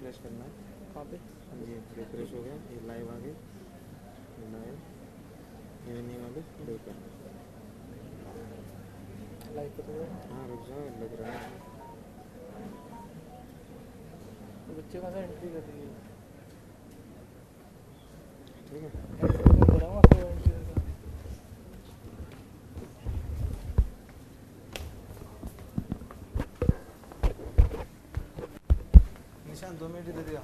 Refresh करना है। कहाँ पे? ये रिफ्रेश हो गया, ये लाइव आ गई, लाइव इवनिंग वाले देखो। लाइव पे तो हाँ रुक जाओ, लग रहा है। बच्चे कहाँ से एंट्री कर रही है? ठीक है, मैं कराऊंगा आपको एंट्री का। निशान 2 मिनट दे दिया।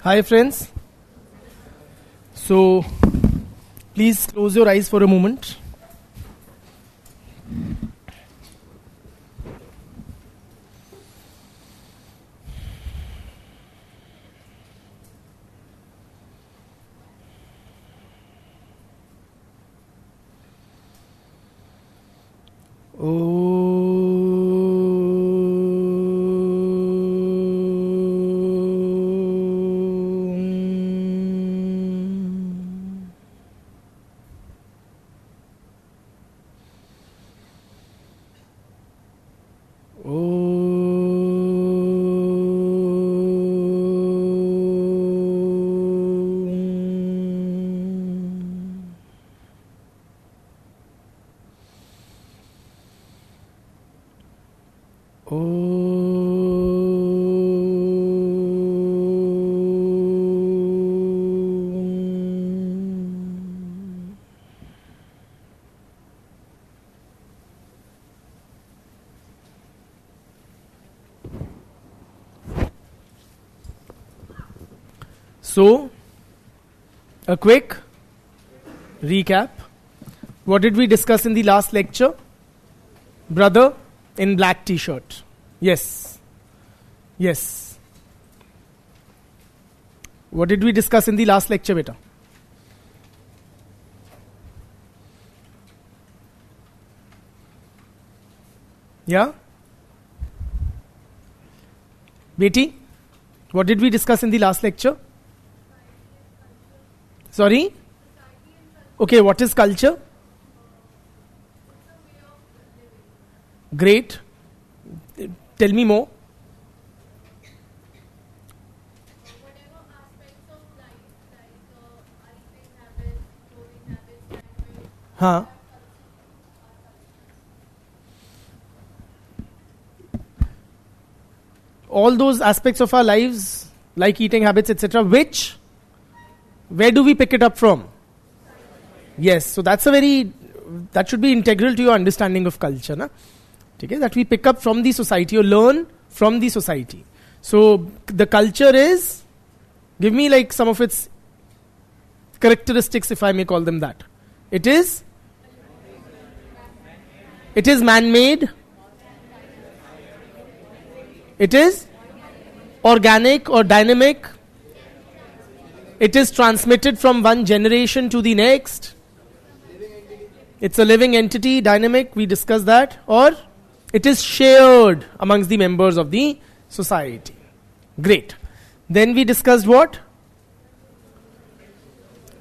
Hi friends, so please close your eyes for a moment. So, a quick recap. What did we discuss in the last lecture? Brother in black t-shirt. Yes. Yes. What did we discuss in the last lecture, beta? Yeah? Beti, what did we discuss in the last lecture? Sorry? Okay, what is culture? Great. Tell me more. Whatever aspects of life, like eating habits, clothing habits, language, Huh. All those aspects of our lives, like eating habits, etc., where do we pick it up from? Yes, so that should be integral to your understanding of culture, na? Okay, that we pick up from the society or learn from the society. So the culture is, give me like some of its characteristics, if I may call them that. It is man-made. It is organic or dynamic. It is transmitted from one generation to the next. It's a living entity, dynamic, we discussed that. Or it is shared amongst the members of the society. Great. Then we discussed what?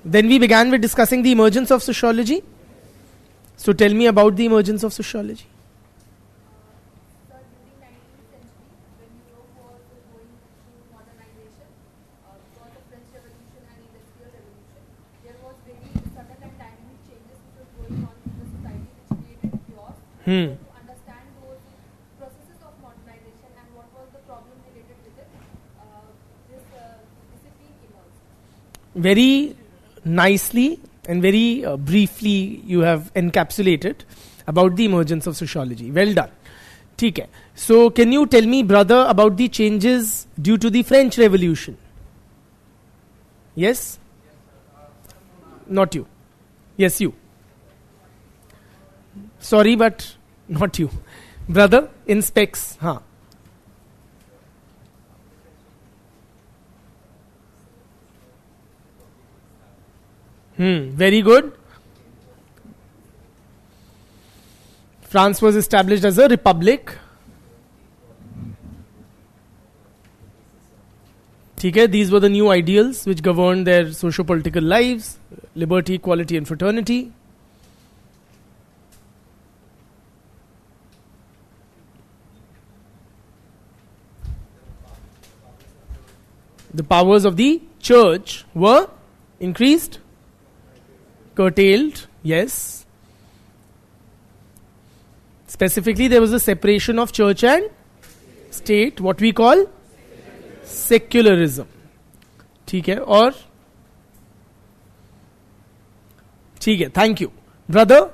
Then we began with discussing the emergence of sociology. So tell me about the emergence of sociology. so during 19th century, when Europe was going through modernization, because of French Revolution and Industrial Revolution, there was very sudden and dynamic changes which were going on in the society, which created chaos. Hmm. To understand those processes of modernization and what was the problem related with it, this discipline emerged. Very nicely and very briefly you have encapsulated about the emergence of sociology. Well done. ठीक है. So can you tell me, brother, about the changes due to the French Revolution? Yes? Not you. Yes, you. Sorry, but not you. Brother, in specs. Huh. Very good. France was established as a republic. Okay, these were the new ideals which governed their socio-political lives: liberty, equality, and fraternity. The powers of the church were increased, curtailed, yes. Specifically, there was a separation of church and state, what we call secularism. ठीक है, और ठीक है, thank you. Brother,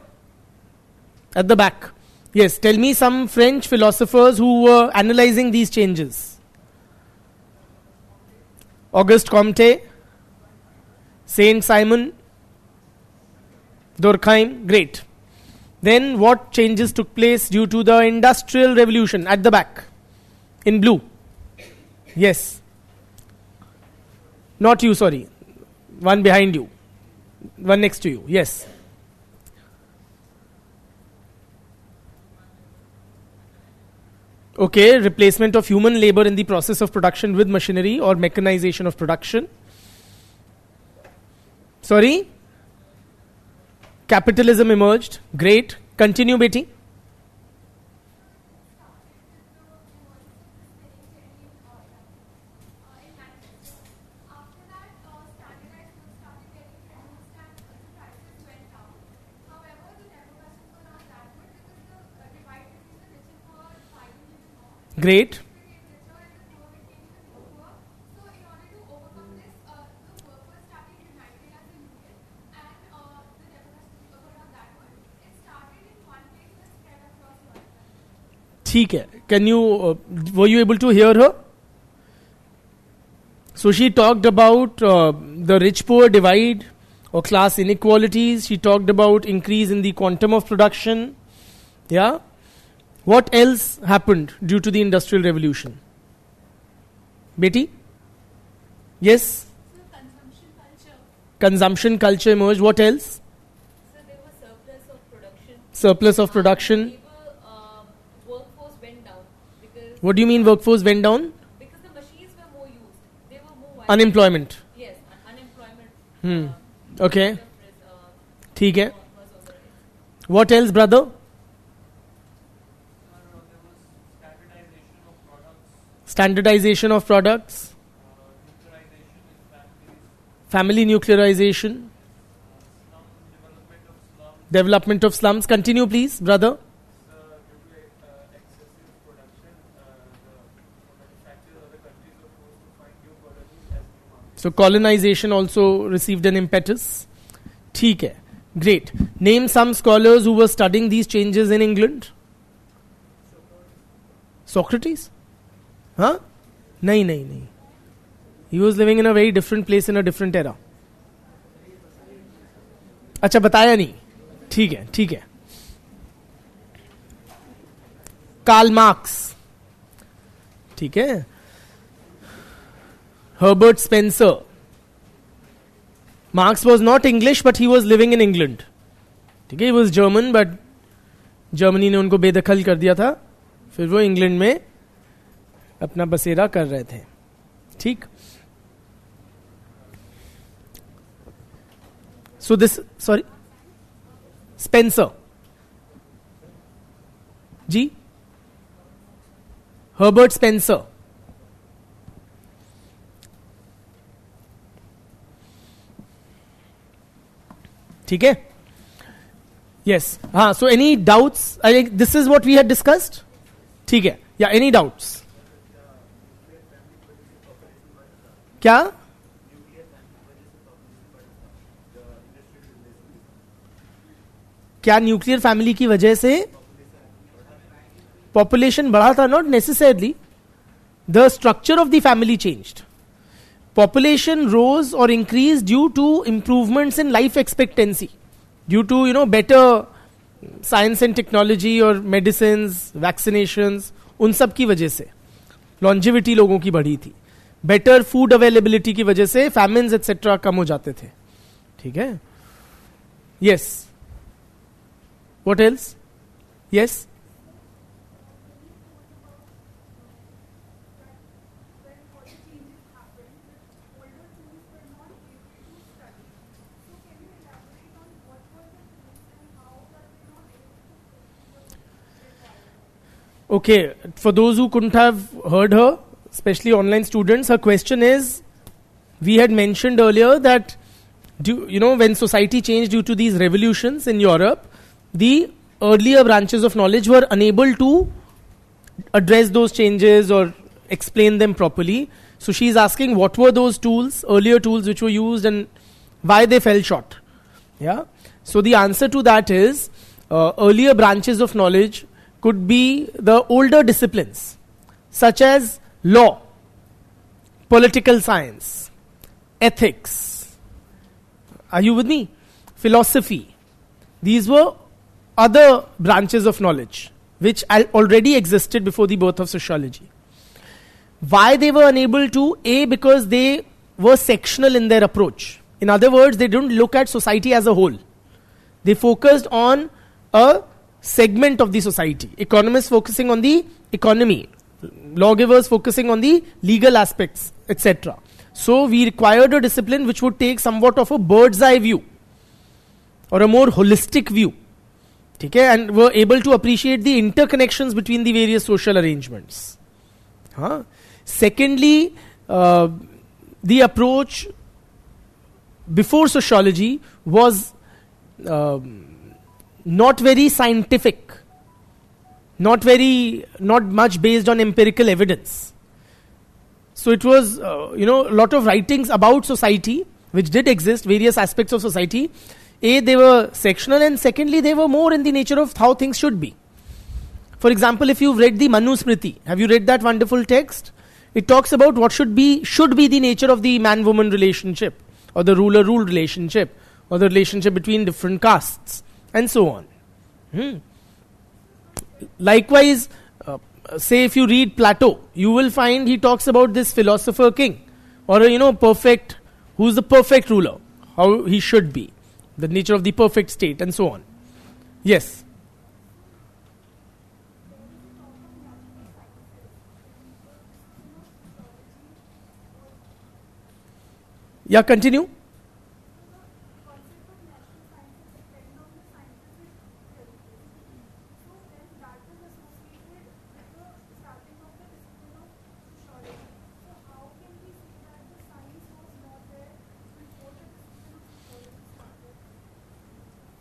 at the back. Yes, tell me some French philosophers who were analyzing these changes. Auguste Comte, Saint Simon, Durkheim, great. Then what changes took place due to the Industrial Revolution? At the back, in blue. Yes. Not you, sorry. One behind you. One next to you. Yes. Okay, replacement of human labor in the process of production with machinery or mechanization of production. Sorry? Capitalism emerged. Great. Continue, Betty. After that, standardized goods started getting produced and the prices went down. However, the repercussions were not that good because the divide between the rich and poor widened even more. Great. Became richer and the poor became even more poor. So, in order to overcome this, the workers started uniting as a union, and the repercussions were not that good. It started in one place and spread across Europe. ठीक है. Can you, were you able to hear her? So she talked about the rich-poor divide or class inequalities. She talked about increase in the quantum of production. Yeah. What else happened due to the Industrial Revolution? Betty? Yes? So, consumption culture. Consumption culture emerged. What else? So there was surplus of production. Surplus of production. Labor workforce went down because What do you mean workforce went down? because the machines were more used. They were more widely Unemployment. Yes, unemployment. Okay. kind of, ठीक है. was on the rise. What else, brother? There was standardization Standardization of products, family nuclearization, development of slums. Continue, please, brother. So colonization also received an impetus. ठीक है, great. Name some scholars who were studying these changes in England. Socrates? Huh? नहीं नहीं नहीं. He was living in a very different place in a different era. अच्छा, बताया नहीं. ठीक है ठीक है. Karl Marx. ठीक है. Herbert Spencer. Marx was not English, but he was living in England. ठीक है, he was German, but Germany ने उनको बेदखल कर दिया था. फिर वो इंग्लैंड में अपना बसेरा कर रहे थे. ठीक. So this, sorry, Spencer. Ji, Herbert Spencer. ठीक है. Yes. हाँ. So any doubts? I think this is what we had discussed. ठीक है. Yeah. Any doubts? क्या? क्या न्यूक्लियर फैमिली की वजह से पॉपुलेशन बढ़ा था? Not necessarily. The structure of the family changed. Population rose or increased due to improvements in life expectancy, due to better science and technology or medicines, vaccinations. उन सब की वजह से longevity लोगों की बढ़ी थी. Better food availability की वजह से famines etc. कम हो जाते थे. ठीक है. Yes. What else? Yes. Okay, for those who couldn't have heard her, especially online students, her question is, we had mentioned earlier that when society changed due to these revolutions in Europe, the earlier branches of knowledge were unable to address those changes or explain them properly. So she is asking, what were those tools, earlier tools which were used, and why they fell short? Yeah. So the answer to that is, earlier branches of knowledge could be the older disciplines such as law, political science, ethics. Are you with me? Philosophy. These were other branches of knowledge which already existed before the birth of sociology. Why they were unable to? Because they were sectional in their approach. In other words, they didn't look at society as a whole. They focused on a segment of the society. Economists focusing on the economy, lawgivers focusing on the legal aspects, etc. So we required a discipline which would take somewhat of a bird's eye view or a more holistic view. Okay, and were able to appreciate the interconnections between the various social arrangements. Secondly, the approach before sociology was not very scientific, not much based on empirical evidence. So it was a lot of writings about society which did exist, various aspects of society. They were sectional, and secondly they were more in the nature of how things should be. For example, if you've read the Manusmriti, have you read that wonderful text? It talks about what should be the nature of the man-woman relationship, or the ruler-rule relationship, or the relationship between different castes, and so on. Likewise, say if you read Plato, you will find he talks about this philosopher king, or perfect, who's the perfect ruler, how he should be, the nature of the perfect state, and so on. Yes. Yeah, continue.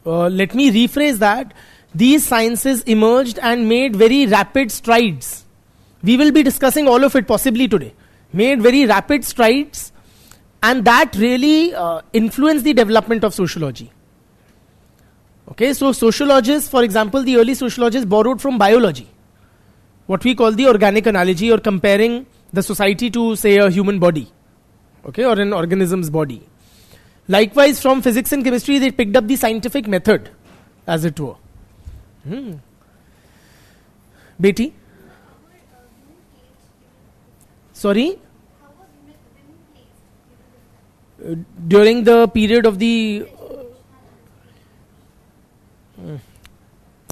let me rephrase that. These sciences emerged and made very rapid strides. We will be discussing all of it possibly today. Made very rapid strides, and that really influenced the development of sociology. Okay, so sociologists, for example, the early sociologists borrowed from biology, what we call the organic analogy, or comparing the society to, say, a human body, okay, or an organism's body. Likewise, from physics and chemistry, they picked up the scientific method, as it were. Beti? Sorry? During the period of the...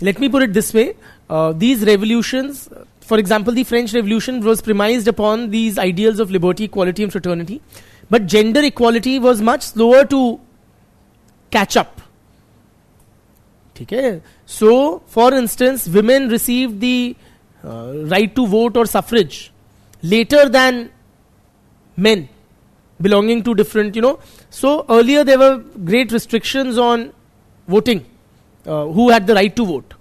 let me put it this way. These revolutions, for example, the French Revolution was premised upon these ideals of liberty, equality and fraternity. But gender equality was much slower to catch up. Okay? So, for instance, women received the right to vote or suffrage later than men belonging to different, So, earlier there were great restrictions on voting, who had the right to vote.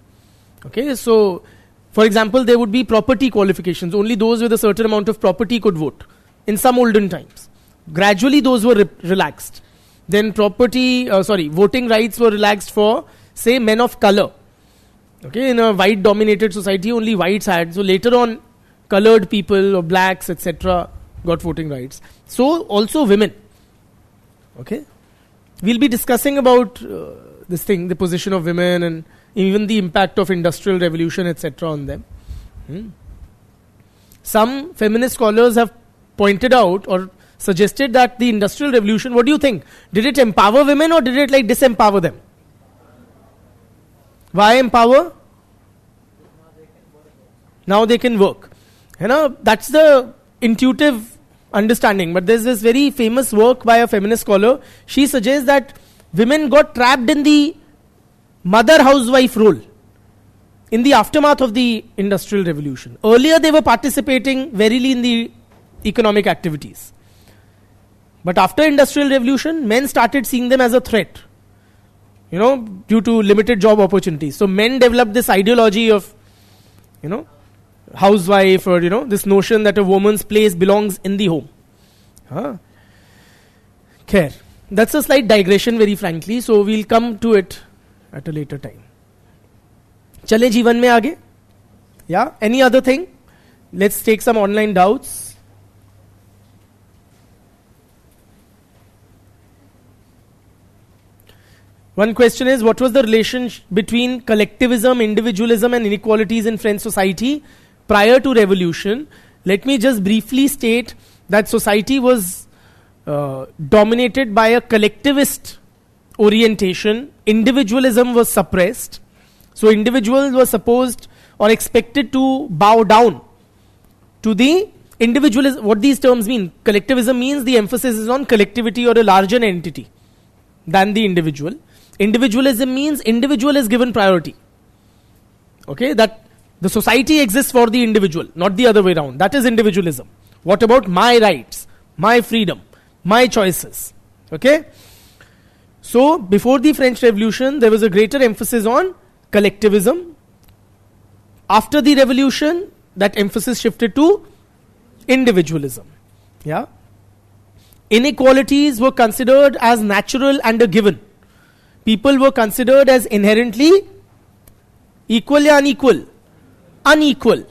Okay, so, for example, there would be property qualifications. Only those with a certain amount of property could vote in some olden times. Gradually, those were relaxed. Then voting rights were relaxed for, say, men of color. Okay, in a white-dominated society, only whites had. So later on, colored people or blacks, etc., got voting rights. So also women. Okay, we'll be discussing about this thing, the position of women, and even the impact of industrial revolution, etc., on them. Some feminist scholars have pointed out or suggested that the industrial revolution, what do you think? Did it empower women or did it disempower them? Why empower? Now they can work. That's the intuitive understanding. But there's this very famous work by a feminist scholar. She suggests that women got trapped in the mother housewife role in the aftermath of the industrial revolution. Earlier they were participating verily in the economic activities. But after industrial revolution, men started seeing them as a threat, due to limited job opportunities. So men developed this ideology of, housewife, or, this notion that a woman's place belongs in the home. Care. That's a slight digression, very frankly. So we'll come to it at a later time. Chale जीवन में आगे? Yeah? Any other thing? Let's take some online doubts. One question is, what was the relation between collectivism, individualism and inequalities in French society prior to revolution? Let me just briefly state that society was dominated by a collectivist orientation. Individualism was suppressed. So individuals were supposed or expected to bow down to the individualism. What these terms mean? Collectivism means the emphasis is on collectivity or a larger entity than the individual. Individualism means individual is given priority. Okay, that the society exists for the individual, not the other way around. That is individualism. What about my rights, my freedom, my choices? Okay. So before the French Revolution, there was a greater emphasis on collectivism. After the revolution, that emphasis shifted to individualism. Yeah. Inequalities were considered as natural and a given. People were considered as inherently equal or unequal? Unequal.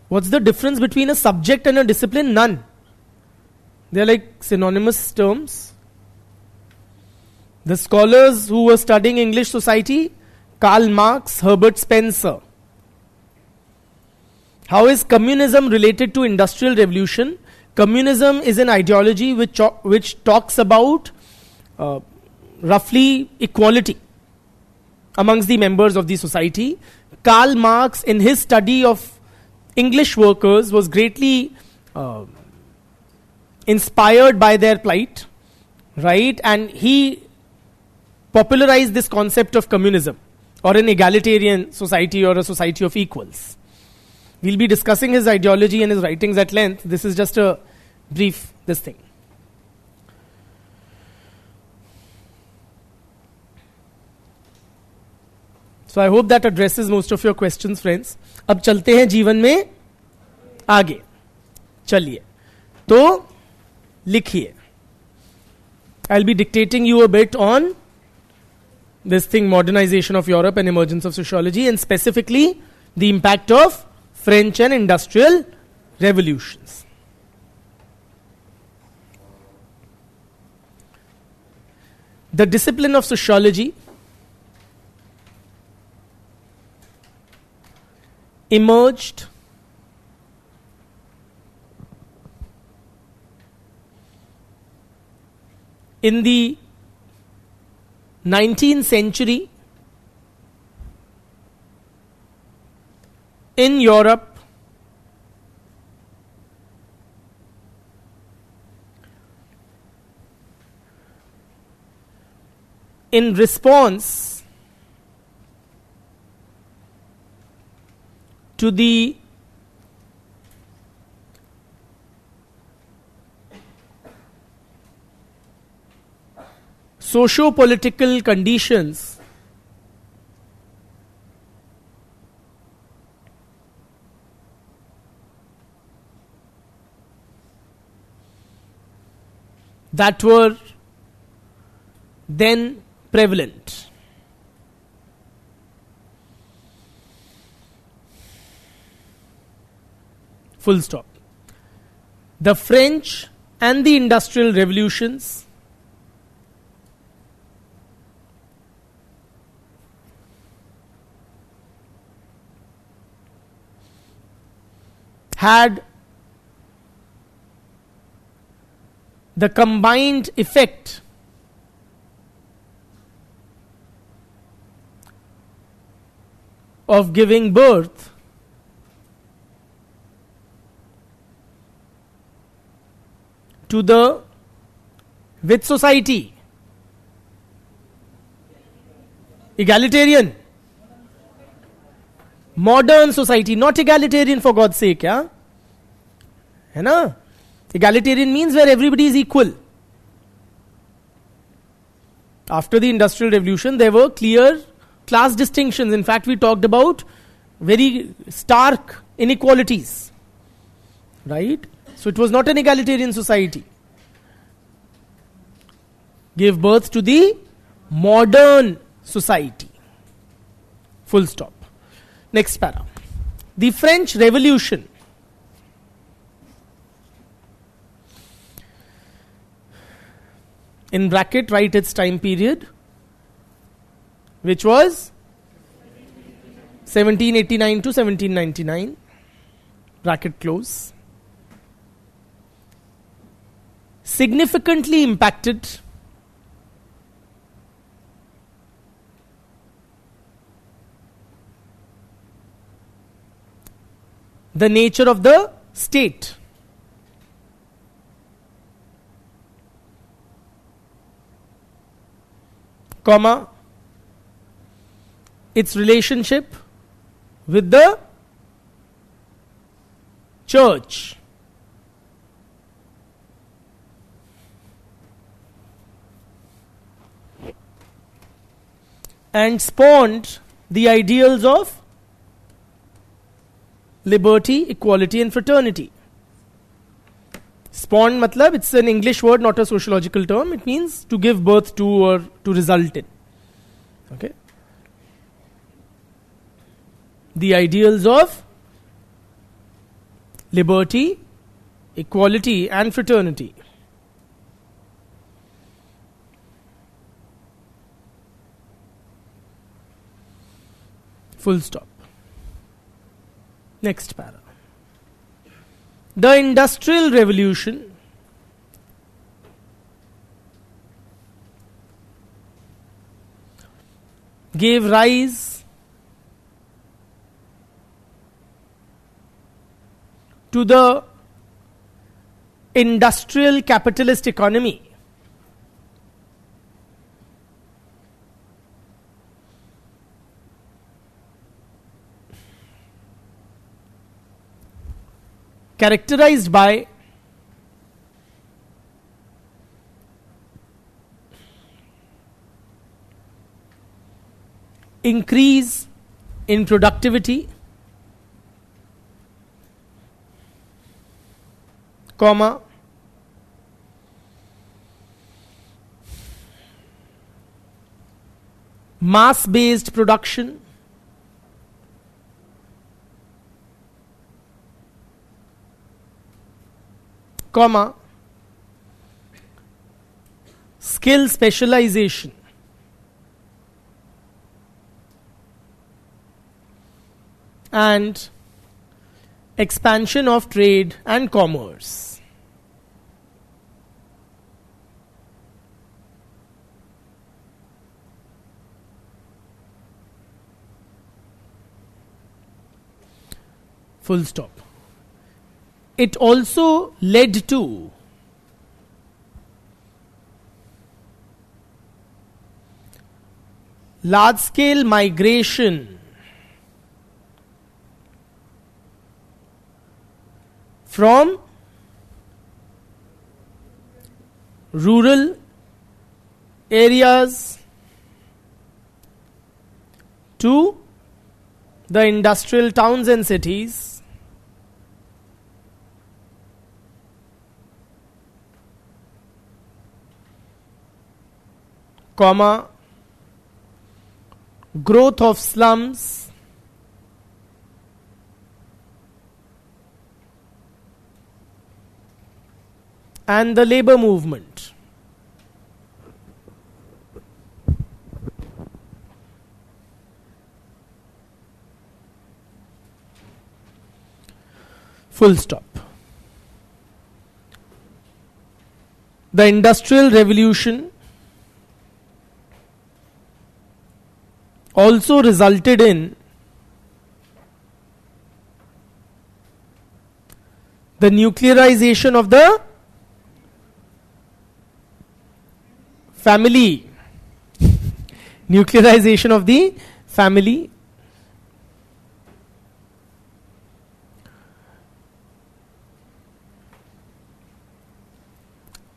What's the difference between a subject and a discipline? None. They're like synonymous terms. The scholars who were studying English society, Karl Marx, Herbert Spencer. How is communism related to industrial revolution? Communism is an ideology which talks about roughly equality amongst the members of the society. Karl Marx, in his study of English workers, was greatly inspired by their plight, right? And he popularized this concept of communism, or an egalitarian society, or a society of equals. We'll be discussing his ideology and his writings at length. This is just a brief this thing. So I hope that addresses most of your questions, friends. अब चलते हैं जीवन में आगे. चलिए. तो लिखिए. I'll be dictating you a bit on this thing, modernization of Europe and emergence of sociology, and specifically the impact of French and industrial revolutions. The discipline of sociology emerged in the 19th century in Europe in response to the socio-political conditions that were then prevalent. Full stop. The French and the industrial revolutions had the combined effect of giving birth to the which society? Egalitarian. Modern society, not egalitarian for God's sake, yeah? है ना? Egalitarian means where everybody is equal. After the Industrial Revolution, there were clear class distinctions. In fact, we talked about very stark inequalities. Right? So it was not an egalitarian society. Gave birth to the modern society. Full stop. Next para. The French Revolution in bracket write its time period, which was 1789 to 1799, bracket close, significantly impacted the nature of the state. Comma, its relationship with the church. And spawned the ideals of liberty, equality and fraternity. Spawned matlab, it's an English word, not a sociological term. It means to give birth to or to result in. Okay. The ideals of liberty, equality and fraternity. Full stop. Next para. The Industrial Revolution gave rise to the industrial capitalist economy. characterized by increase in productivity, comma, mass-based production, comma, skill specialization, and expansion of trade and commerce. Full stop. It also led to large scale migration from rural areas to the industrial towns and cities, comma, growth of slums, and the labor movement. Full stop. The Industrial Revolution also resulted in the nuclearization of the family. Nuclearization of the family.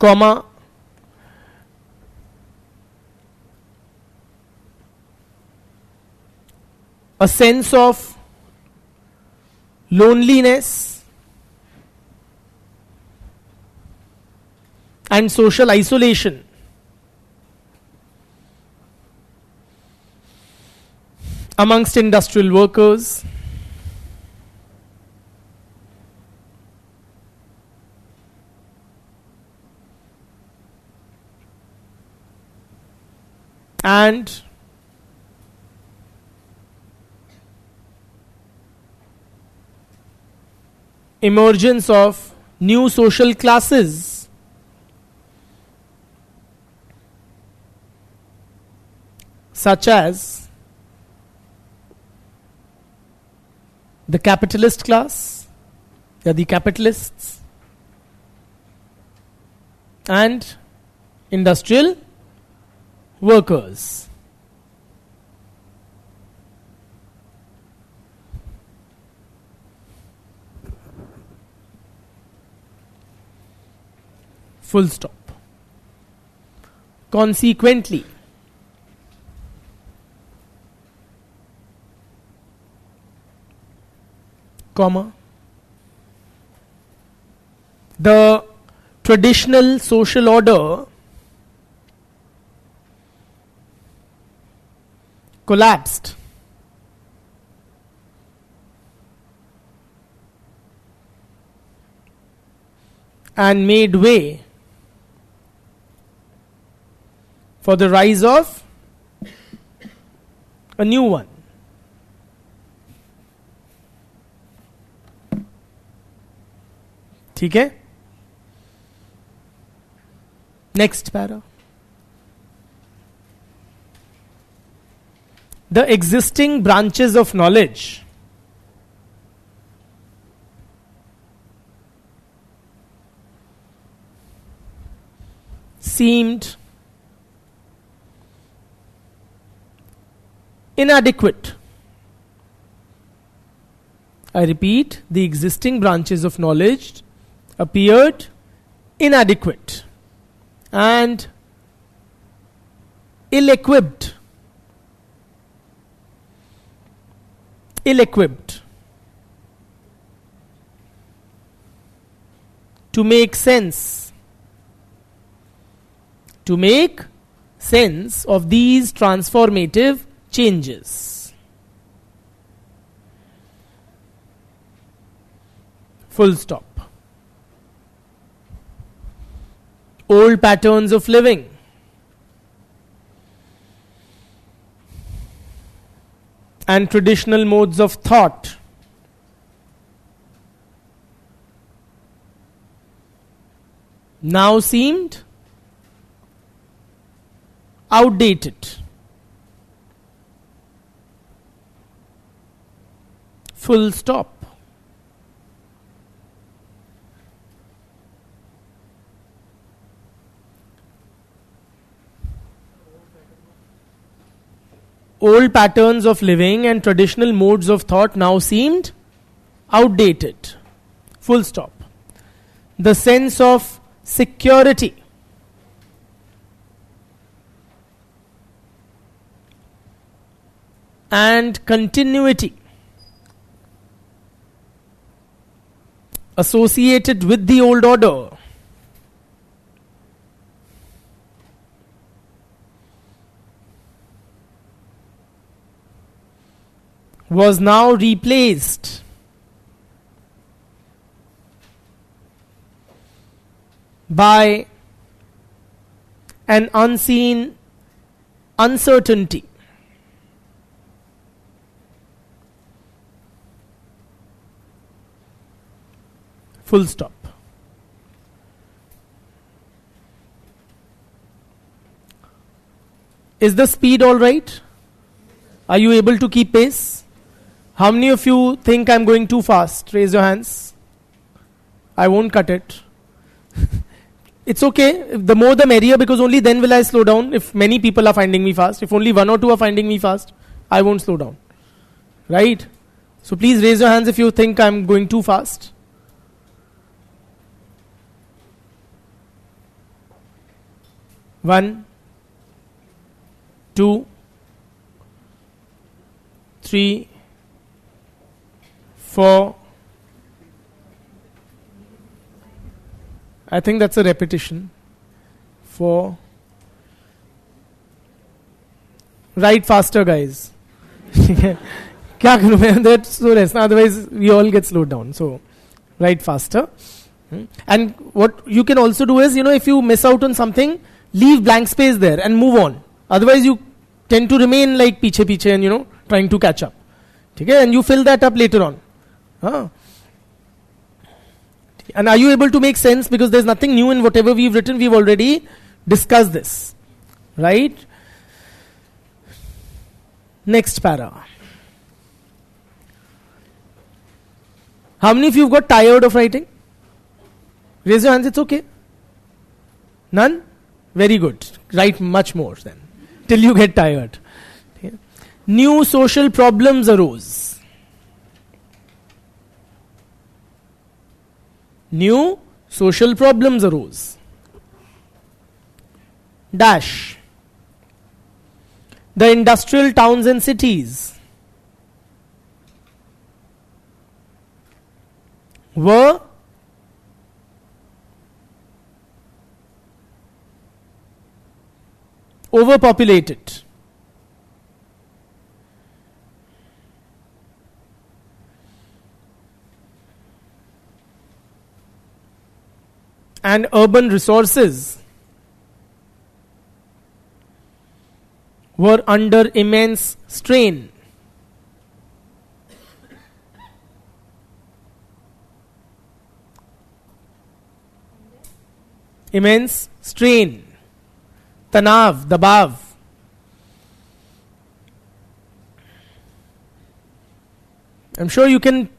Comma, a sense of loneliness and social isolation amongst industrial workers, and emergence of new social classes such as the capitalist class, the capitalists, and industrial workers. Full stop. Consequently, comma, the traditional social order collapsed and made way for the rise of a new one. ठीक है? Next para. The existing branches of knowledge seemed inadequate I repeat, the existing branches of knowledge appeared inadequate and ill-equipped to make sense of these transformative changes. Full stop. Old patterns of living, and traditional modes of thought now seemed outdated. Full stop. Old patterns of living and traditional modes of thought now seemed outdated. Full stop. The sense of security and continuity associated with the old order was now replaced by an unseen uncertainty. Full stop. Is the speed all right? Are you able to keep pace? How many of you think I'm going too fast? Raise your hands. I won't cut it. It's okay. The more the merrier, because only then will I slow down. If many people are finding me fast, if only one or two are finding me fast, I won't slow down. Right? So please raise your hands if you think I'm going too fast. One, two, three, 4. I think that's a repetition. 4. Write faster, guys. क्या करूँ मैं? That's so less. Otherwise, we all get slowed down. So, write faster. And what you can also do is, if you miss out on something, leave blank space there and move on. Otherwise, you tend to remain like piche and trying to catch up. Okay? And you fill that up later on. And are you able to make sense? Because there's nothing new in whatever we've written. We've already discussed this. Right? Next para. How many of you have got tired of writing? Raise your hands, it's okay. None? Very good. Write much more then. Till you get tired. Okay. New social problems arose. New social problems arose. Dash. The industrial towns and cities were overpopulated. And urban resources were under immense strain. Immense strain. Tanav, dabav. I'm sure you can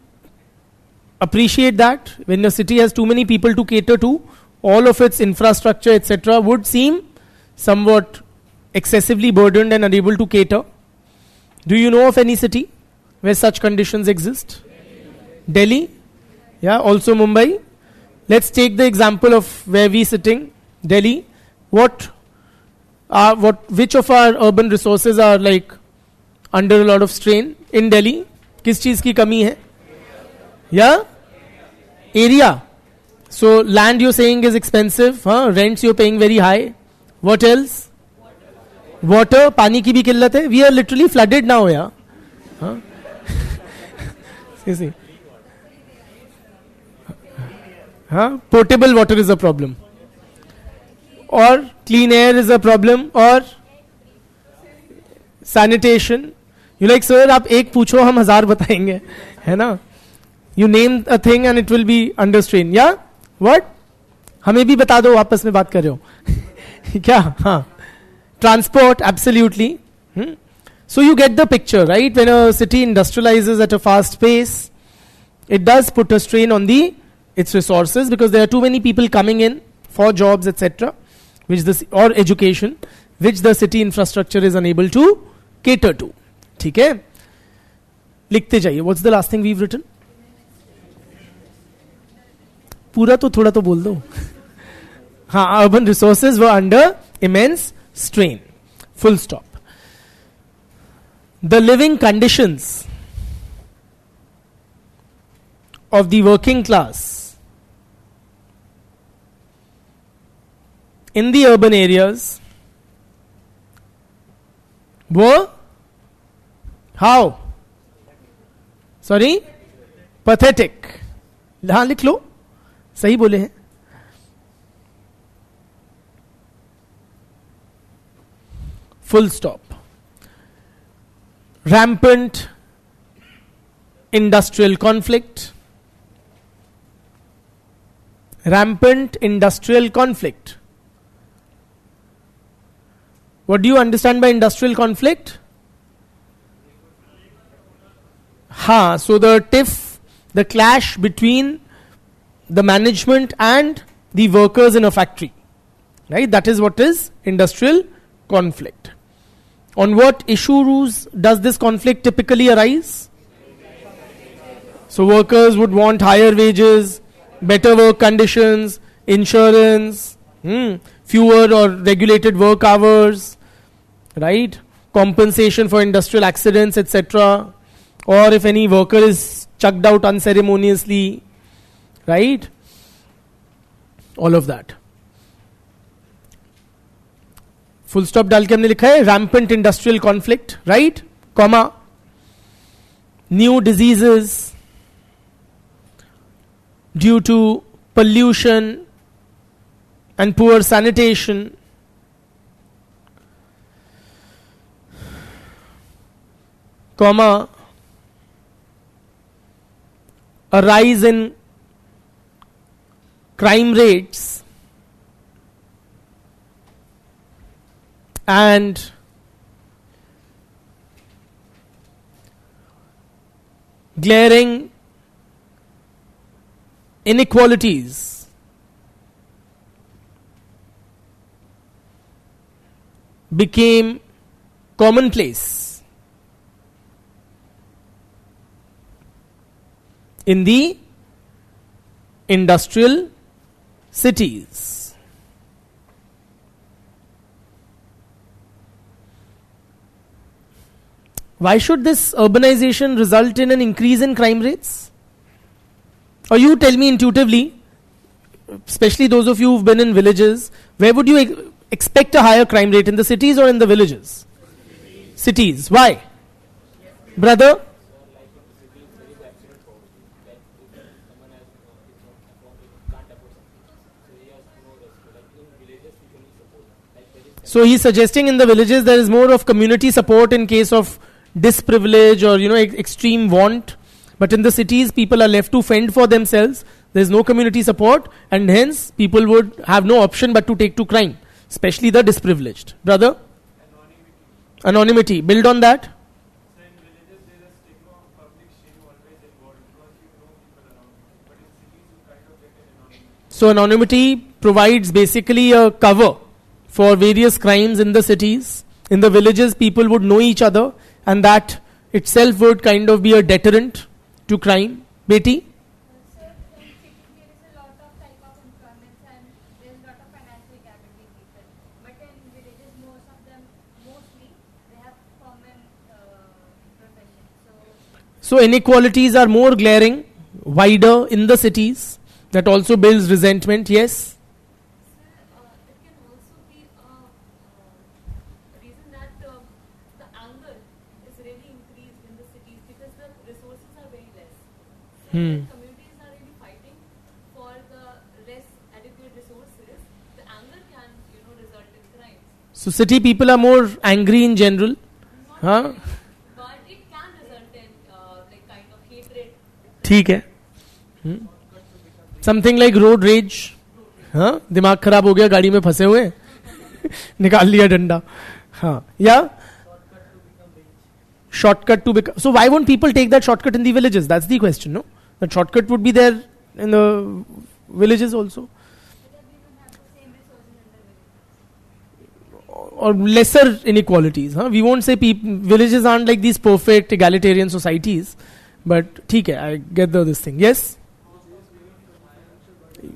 appreciate that when a city has too many people to cater to, all of its infrastructure, etc., would seem somewhat excessively burdened and unable to cater. Do you know of any city where such conditions exist? Delhi, yeah, also Mumbai. Let's take the example of where we sitting, Delhi. Which of our urban resources are like under a lot of strain in Delhi? किस चीज की कमी है? Yeah, area. So land you're saying is expensive, huh? Rents you're paying very high. What else? Water, पानी की भी किल्लत है. We are literally flooded now, yeah. Huh? See. Huh? Potable water is a problem. Or clean air is a problem. Or sanitation. You like, sir, आप एक पूछो हम 1000 बताएंगे, है ना? You name a thing and it will be under strain. Yeah? What? हमें भी बता दो, आपस में बात कर रहे हो. क्या? हाँ. Transport, absolutely. So you get the picture, right? When a city industrializes at a fast pace, it does put a strain on its resources because there are too many people coming in for jobs, etc., or education, which the city infrastructure is unable to cater to. ठीक है? लिखते जाइए. What's the last thing we've written? पूरा तो थोड़ा तो बोल दो. हाँ, urban resources were under immense strain. Full stop. The living conditions of the working class in the urban areas were how? Sorry? Pathetic. हाँ लिख लो, सही बोले हैं. Full stop. Rampant industrial conflict. Rampant industrial conflict. What do you understand by industrial conflict? So the tiff, the clash between the management and the workers in a factory. Right? That is what is industrial conflict. On what issues does this conflict typically arise? So workers would want higher wages, better work conditions, insurance, fewer or regulated work hours, right? Compensation for industrial accidents, etc. Or if any worker is chucked out unceremoniously, right? All of that. Full stop डाल के हमने लिखा है rampant industrial conflict, right? Comma. New diseases due to pollution and poor sanitation. Comma. A rise in crime rates and glaring inequalities became commonplace in the industrial cities. Why should this urbanization result in an increase in crime rates? Or you tell me intuitively, especially those of you who've been in villages, where would you expect a higher crime rate, in the cities or in the villages? Cities. Why? Brother? So he's suggesting in the villages there is more of community support in case of disprivilege or extreme want, but in the cities people are left to fend for themselves. There is no community support, and hence people would have no option but to take to crime, especially the disprivileged. Brother? Anonymity. Build on that. So in villages there is a stigma of public shame always involved because you know people around you, but in cities you kind of get an anonymity. So anonymity provides basically a cover for various crimes in the cities. In the villages people would know each other, and that itself would kind of be a deterrent to crime. बेटी? So in cities there is a lot of type of employments and there is a lot of financial capability people. But in villages mostly they have common profession. So inequalities are more glaring, wider in the cities. That also builds resentment. Yes. It can also be a reason that the anger is really increased in the cities because the resources are very less. So when communities are really fighting for the less adequate resources, the anger can, result in crimes. So city people are more angry in general. Not Huh? really, but it can result in like kind of hatred. ठीक है. Something like road rage. हाँ, दिमाग खराब हो गया गाड़ी में फंसे हुए. निकाल लिया डंडा. हाँ, या shortcut to become. So why won't people take that shortcut in the villages? That's the question, no? That shortcut would be there in the villages also. because we don't have the same resources in the villages. Or lesser inequalities. Huh? We won't say villages aren't like these perfect egalitarian societies. But ठीक है, I get this thing. Yes?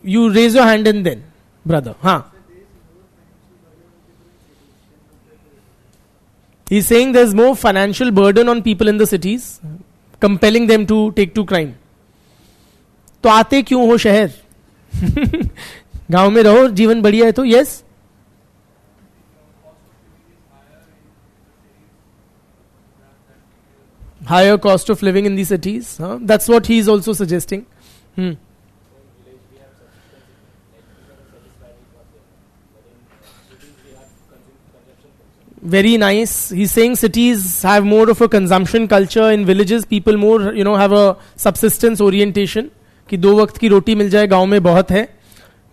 You raise your hand and then, brother. Huh? He's saying there's more financial burden on people in the cities, compelling them to take to crime. तो आते क्यों हो शहर? गांव में रहो, जीवन बढ़िया है तो. yes? Higher cost of living in the cities. Huh? That's what he's also suggesting. Very nice. He's saying cities have more of a consumption culture. In villages, people more, have a subsistence orientation. कि 2 वक्त की रोटी मिल जाए गांव में बहुत है.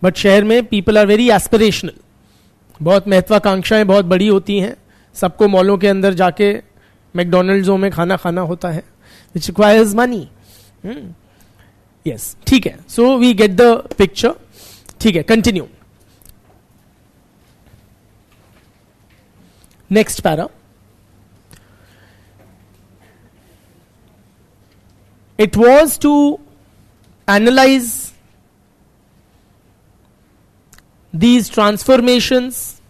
But शहर में people are very aspirational. बहुत महत्वाकांक्षाएं बहुत बड़ी होती हैं. सबको मॉलों के अंदर जाके मैकडोनल्ड्सों में खाना खाना होता है. Which requires money. Yes. ठीक है. So we get the picture. ठीक है. Continue. Next para. It was to analyze these transformations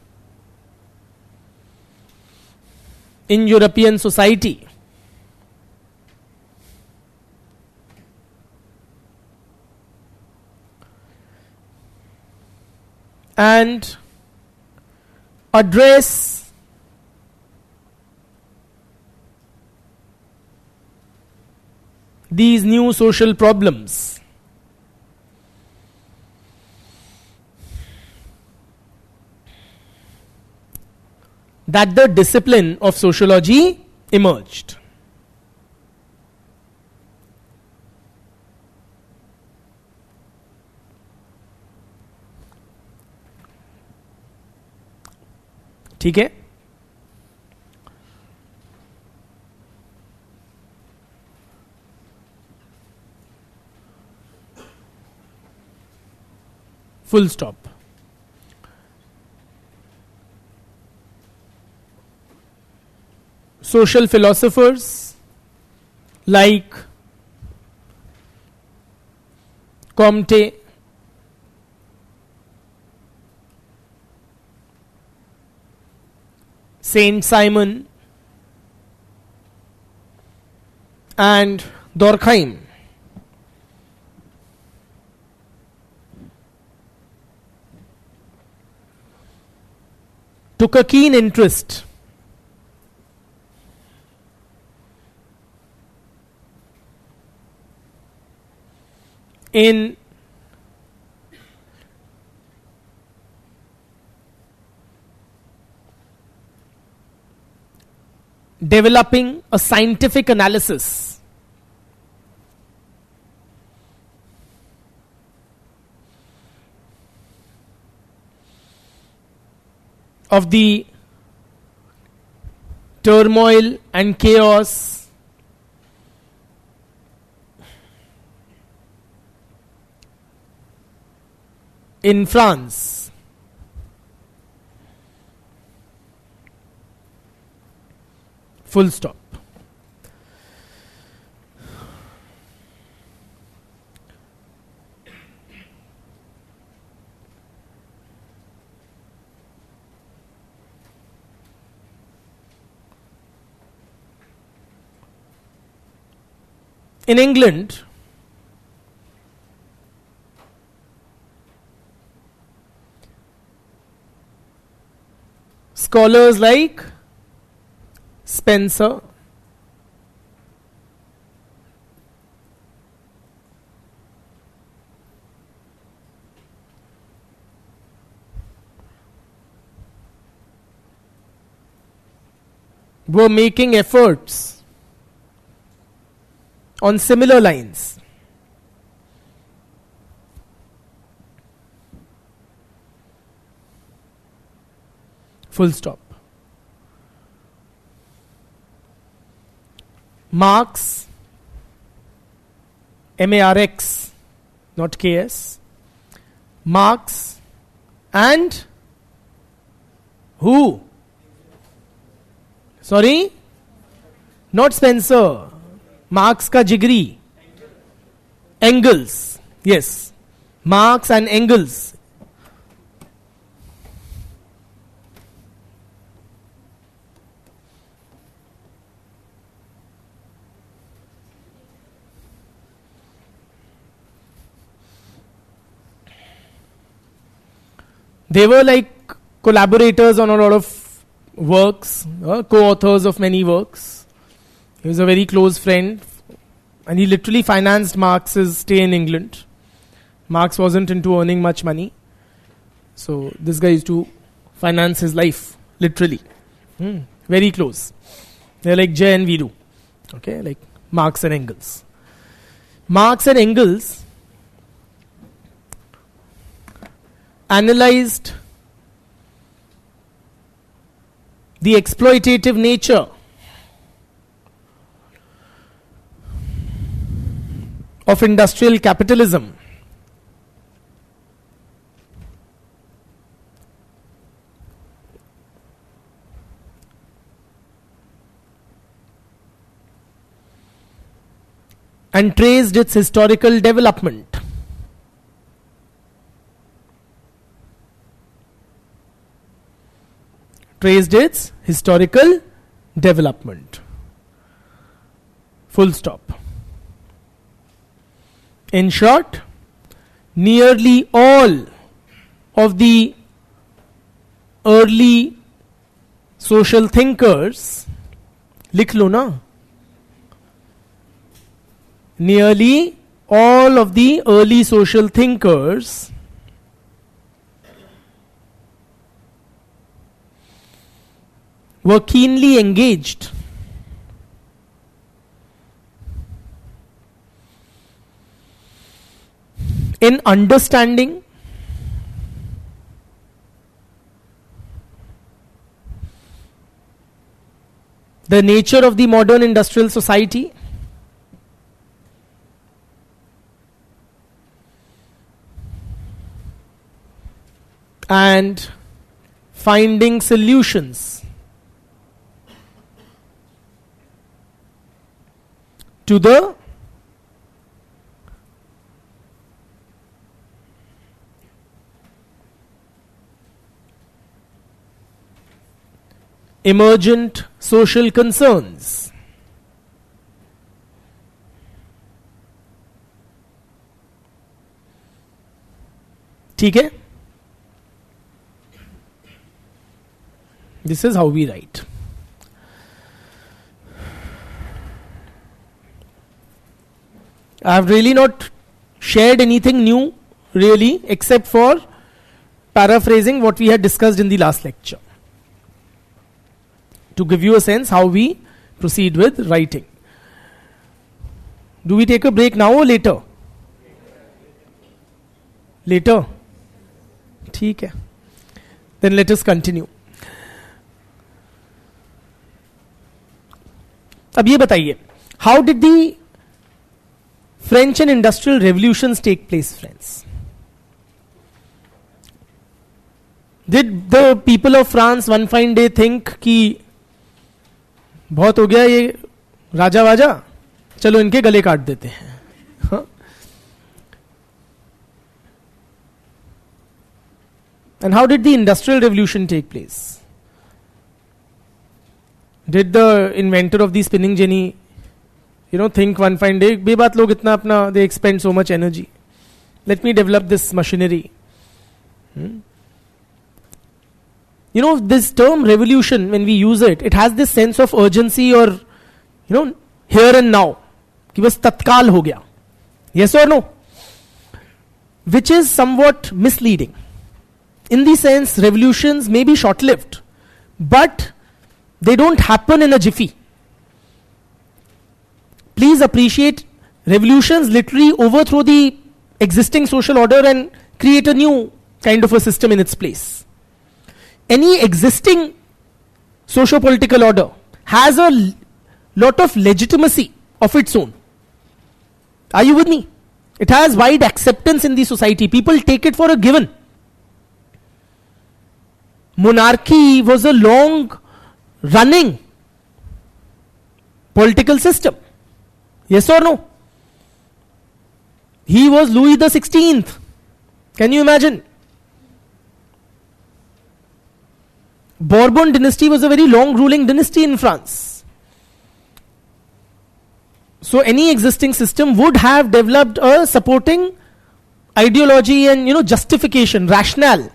in European society and address these new social problems. That the discipline of sociology emerged. ठीक है. Full stop. Social philosophers like Comte, Saint Simon, and Durkheim took a keen interest in developing a scientific analysis of the turmoil and chaos in France. Full stop. in England, scholars like Spencer, were making efforts on similar lines. Full stop. Marx, MARX, not KS, Marx and who? Sorry? Not Spencer. Marx ka jigri. Engels. Yes. Marx and Engels. They were like collaborators on a lot of works, co-authors of many works. He was a very close friend, and he literally financed Marx's stay in England. Marx wasn't into earning much money, so this guy used to finance his life, literally. Very close. They're like Jay and Viru, okay, like Marx and Engels. Marx and Engels analyzed the exploitative nature of industrial capitalism and traced its historical development. Traced its historical development. Full stop. In short, nearly all of the early social thinkers, लिख लो ना, nearly all of the early social thinkers were keenly engaged in understanding the nature of the modern industrial society and finding solutions to the emergent social concerns. ठीक है? This is how we write. I have really not shared anything new, really, except for paraphrasing what we had discussed in the last lecture, to give you a sense how we proceed with writing. Do we take a break now or later? Later? ठीक है. Then let us continue. अब ये बताइए, how did the French and industrial revolutions take place, friends? Did the people of France one fine day think कि बहुत हो गया ये राजा वाजा, चलो इनके गले काट देते हैं? हाँ? And how did the industrial revolution take place? Did the inventor of the spinning jenny think one fine day, बेबात लोग इतना अपना, they expend so much energy. Let me develop this machinery. This term revolution, when we use it, it has this sense of urgency or, here and now. कि बस तत्काल हो गया. Yes or no? Which is somewhat misleading. In the sense, revolutions may be short-lived, but they don't happen in a jiffy. Please appreciate, revolutions literally overthrow the existing social order and create a new kind of a system in its place. Any existing socio-political order has a lot of legitimacy of its own. Are you with me? It has wide acceptance in the society. People take it for a given. Monarchy was a long running political system. Yes or no? He was Louis the 16th. Can you imagine? Bourbon dynasty was a very long ruling dynasty in France. So any existing system would have developed a supporting ideology and justification, rationale.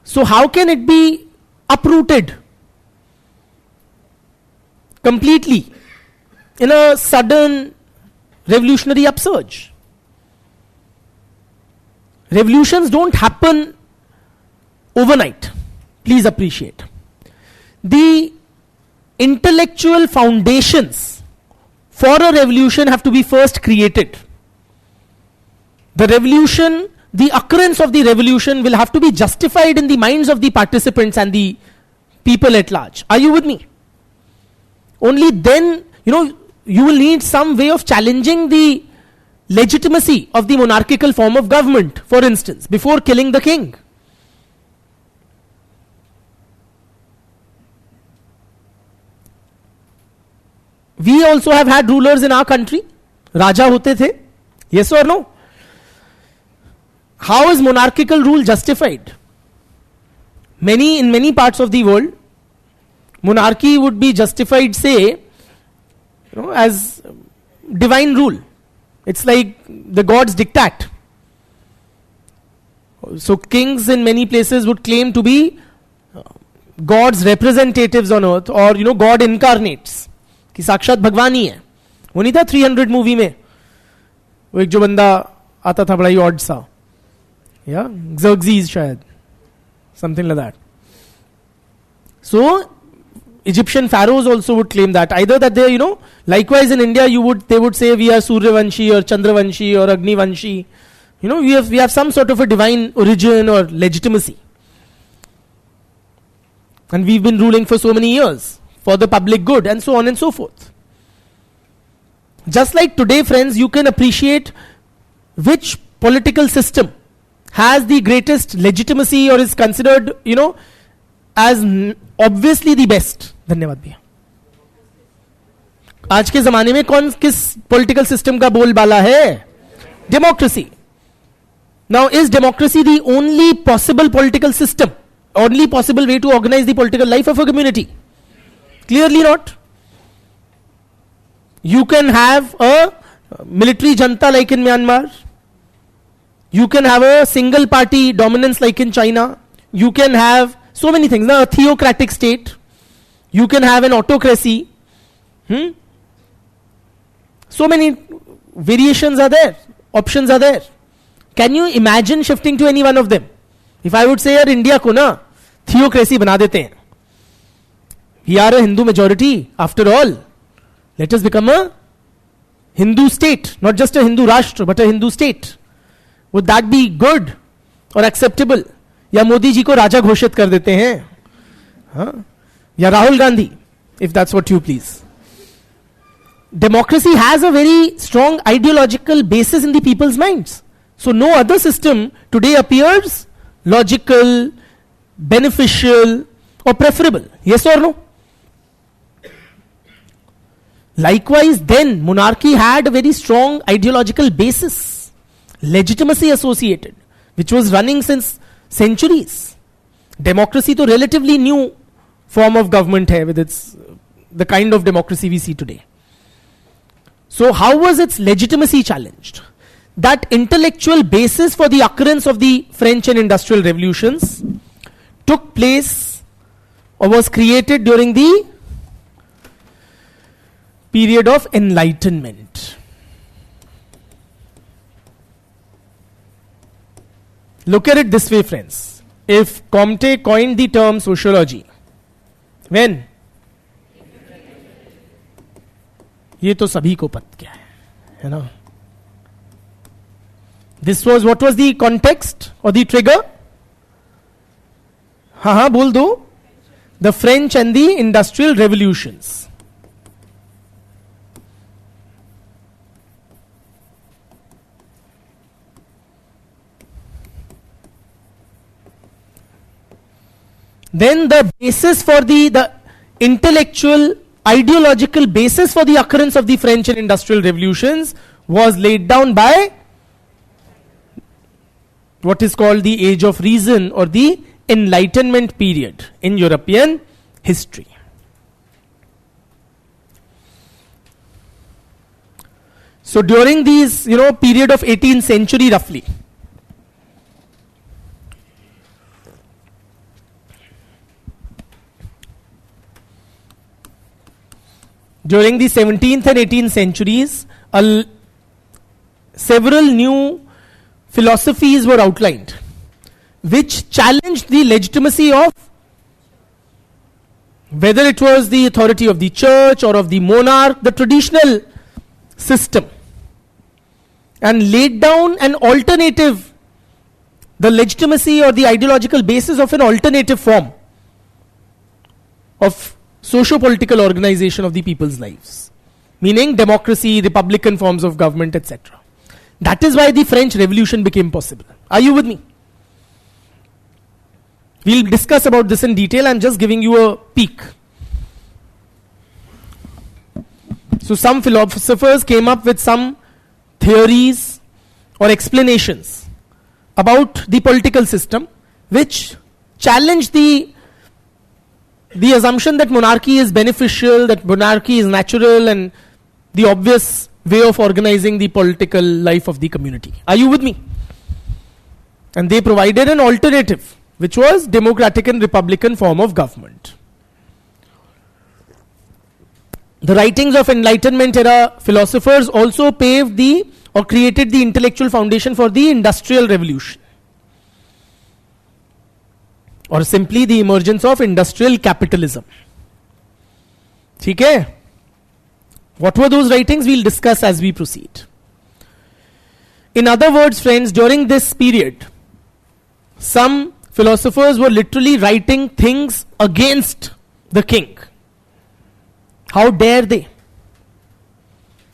So how can it be uprooted completely in a sudden revolutionary upsurge? Revolutions don't happen overnight. Please appreciate. The intellectual foundations for a revolution have to be first created. The revolution, the occurrence of the revolution will have to be justified in the minds of the participants and the people at large. Are you with me? Only then, you will need some way of challenging the legitimacy of the monarchical form of government, for instance, before killing the king. We also have had rulers in our country. Raja hote the. Yes or no? How is monarchical rule justified? In many parts of the world, monarchy would be justified, say, as divine rule. It's like the gods diktat. So kings in many places would claim to be God's representatives on earth, or God incarnates. कि साक्षात भगवान ही है. वो नहीं था 300 movie में वो एक जो बंदा आता था बड़ा ही ऑड सा, या Xerxes शायद, something like that. So Egyptian pharaohs also would claim that, either that they, likewise in India they would say we are Suryavanshi or Chandravanshi or Agnivanshi. We have some sort of a divine origin or legitimacy. And we've been ruling for so many years for the public good, and so on and so forth. Just like today, friends, you can appreciate which political system has the greatest legitimacy or is considered, as obviously the best. धन्यवाद भैया. आज के जमाने में किस political system का बोलबाला है? Democracy. Now, is democracy the only possible political system, only possible way to organize the political life of a community? Clearly not. You can have a military junta like in Myanmar. You can have a single party dominance like in China. You can have so many things. Now, a theocratic state. You can have an autocracy. So many variations are there. Options are there. Can you imagine shifting to any one of them? If I would say, यार India को ना theocracy बना देते हैं. We are a Hindu majority, after all. Let us become a Hindu state, not just a Hindu Rashtra, but a Hindu state. Would that be good or acceptable? या मोदी जी को राजा घोषित कर देते हैं, हाँ? या Rahul Gandhi, if that's what you please. Democracy has a very strong ideological basis in the people's minds. So no other system today appears logical, beneficial, or preferable. Yes or no? Likewise, then monarchy had a very strong ideological basis, legitimacy associated, which was running since centuries. Democracy to relatively new form of government hai with its the kind of democracy we see today. So how was its legitimacy challenged? That intellectual basis for the occurrence of the French and industrial revolutions took place or was created during the period of enlightenment. Look at it this way, friends. If Comte coined the term sociology, when? ये तो सभी को पता क्या है ना? This was, what was the context or the trigger? हाँ बोल दो. The French and the industrial revolutions. Then the basis for the intellectual, ideological basis for the occurrence of the French and industrial revolutions was laid down by what is called the Age of Reason or the Enlightenment period in European history. So during these, period of 18th century roughly, during the 17th and 18th centuries, several new philosophies were outlined which challenged the legitimacy of whether it was the authority of the church or of the monarch, the traditional system, and laid down an alternative, the legitimacy or the ideological basis of an alternative form of socio-political organization of the people's lives, meaning democracy, republican forms of government, etc. That is why the French Revolution became possible. Are you with me? We'll discuss about this in detail. I'm just giving you a peek. So some philosophers came up with some theories or explanations about the political system which challenged the assumption that monarchy is beneficial, that monarchy is natural and the obvious way of organizing the political life of the community. Are you with me? And they provided an alternative, which was democratic and republican form of government. The writings of Enlightenment era philosophers also paved or created the intellectual foundation for the Industrial Revolution, or simply the emergence of industrial capitalism. Okay? What were those writings? We'll discuss as we proceed. In other words, friends, during this period, some philosophers were literally writing things against the king. How dare they?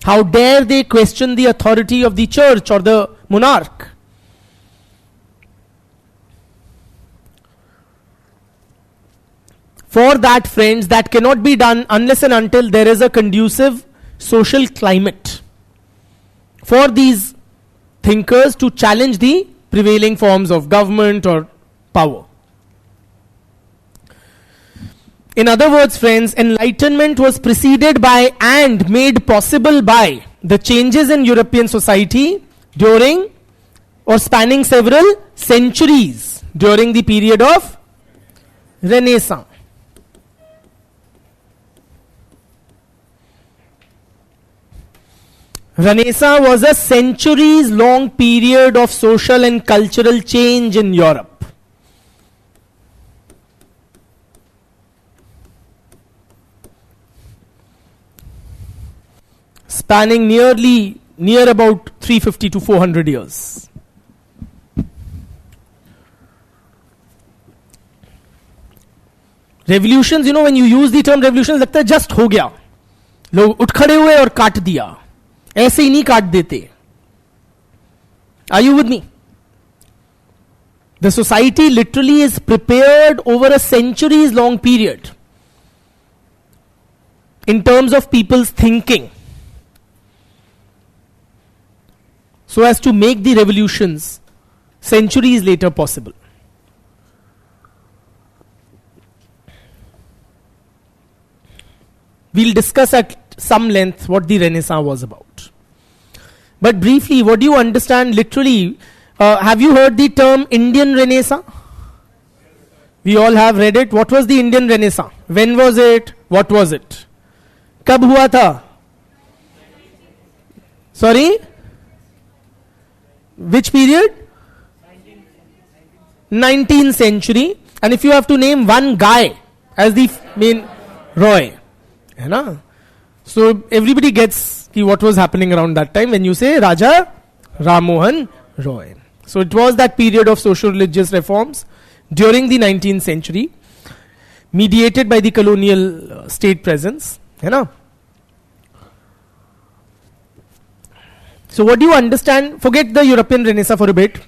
How dare they question the authority of the church or the monarch? For that, friends, that cannot be done unless and until there is a conducive social climate for these thinkers to challenge the prevailing forms of government or power. In other words, friends, enlightenment was preceded by and made possible by the changes in European society during or spanning several centuries during the period of Renaissance. Renaissance was a centuries-long period of social and cultural change in Europe. Spanning near about 350 to 400 years. Revolutions, when you use the term revolutions, लगता है just हो गया. लोग उठ खड़े हुए और काट दिया. ऐसे ही नहीं काट देते. Are you with me? The society literally is prepared over a centuries long period in terms of people's thinking, so as to make the revolutions centuries later possible. We'll discuss at some length what the Renaissance was about. But briefly, what do you understand literally? Have you heard the term Indian Renaissance? We all have read it. What was the Indian Renaissance? When was it? What was it? कब हुआ था? Sorry? Which period? 19th century. And if you have to name one guy as the main, Roy. है ना? So everybody gets what was happening around that time when you say Raja Ram Mohan Roy. So it was that period of social religious reforms during the 19th century, mediated by the colonial state presence. है ना? So what do you understand? Forget the European Renaissance for a bit,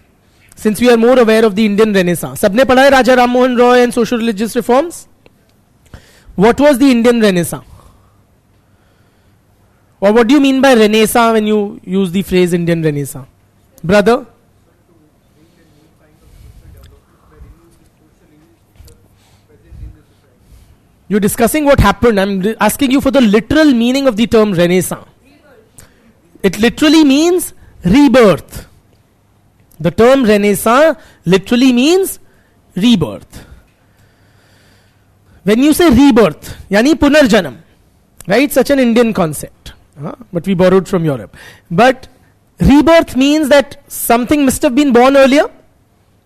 since we are more aware of the Indian Renaissance. सबने पढ़ा है Raja Ram Mohan Roy and social religious reforms? What was the Indian Renaissance? Or what do you mean by Renaissance when you use the phrase Indian Renaissance? Brother? You're discussing what happened. I'm asking you for the literal meaning of the term Renaissance. It literally means rebirth. The term Renaissance literally means rebirth. When you say rebirth, yani punarjanam, right? Such an Indian concept, but we borrowed from Europe. But rebirth means that something must have been born earlier,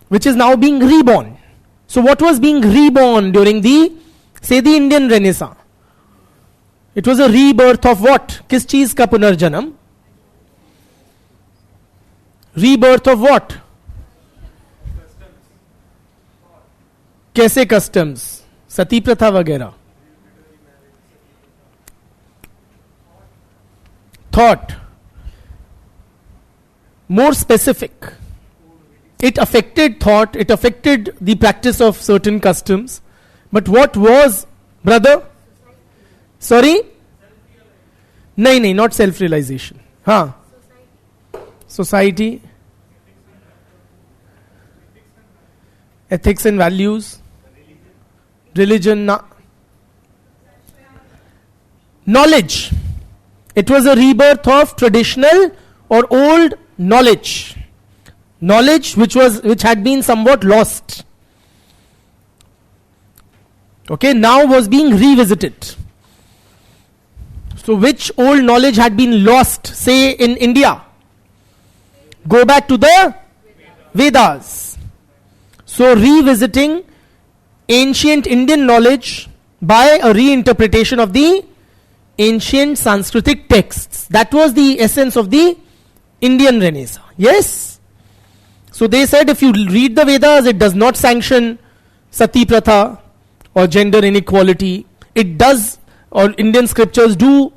which is now being reborn. So what was being reborn during the, say, the Indian Renaissance? It was a rebirth of what? Kis cheez ka punarjanam? Rebirth of what? कैसे customs? सती प्रथा वगैरह. Thought. More specific. It affected thought, it affected the practice of certain customs. But what was, brother? Sorry? No, not self-realization. Huh? Society, ethics and values, religion, knowledge. It was a rebirth of traditional or old knowledge. Knowledge which had been somewhat lost. Okay, now was being revisited. So which old knowledge had been lost, say in India? Go back to the Vedas. So revisiting ancient Indian knowledge by a reinterpretation of the ancient Sanskritic texts. That was the essence of the Indian Renaissance. Yes? So they said if you read the Vedas, it does not sanction sati pratha or gender inequality. It does, or Indian scriptures do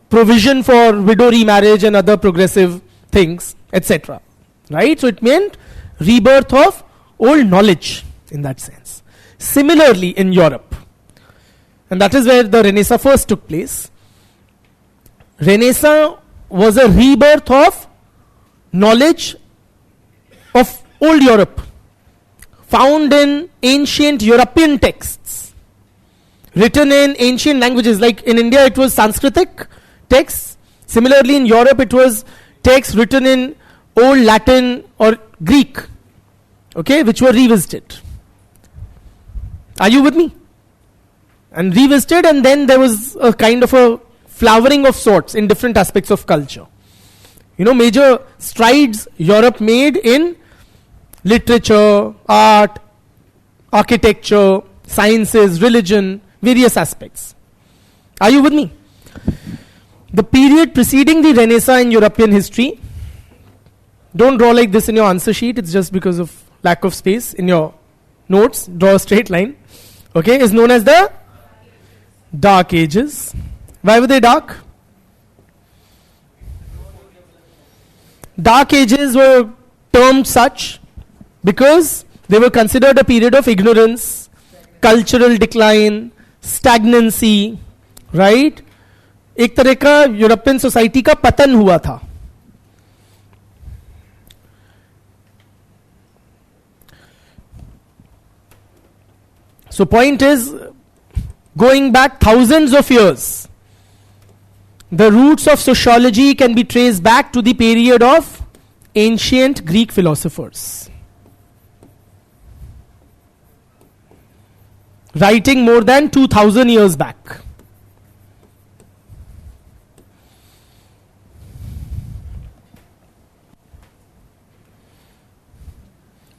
provision for widow remarriage and other progressive things, etc. Right? So it meant rebirth of old knowledge in that sense. Similarly in Europe, and that is where the Renaissance first took place. Renaissance was a rebirth of knowledge of old Europe, found in ancient European texts, written in ancient languages. Like in India it was Sanskritic texts. Similarly in Europe it was texts written in old Latin or Greek, okay, which were revisited. Are you with me? And revisited, and then there was a kind of a flowering of sorts in different aspects of culture. You know, major strides Europe made in literature, art, architecture, sciences, religion, various aspects. Are you with me? The period preceding the Renaissance in European history, don't draw like this in your answer sheet, it's just because of lack of space in your notes, draw a straight line, okay, is known as the Dark Ages. Why were they dark? Dark Ages were termed such because they were considered a period of ignorance, cultural decline, stagnancy, right? एक तरह का European society का पतन हुआ था. So point is, going back thousands of years, The roots of sociology can be traced back to the period of ancient Greek philosophers, writing more than 2000 years back.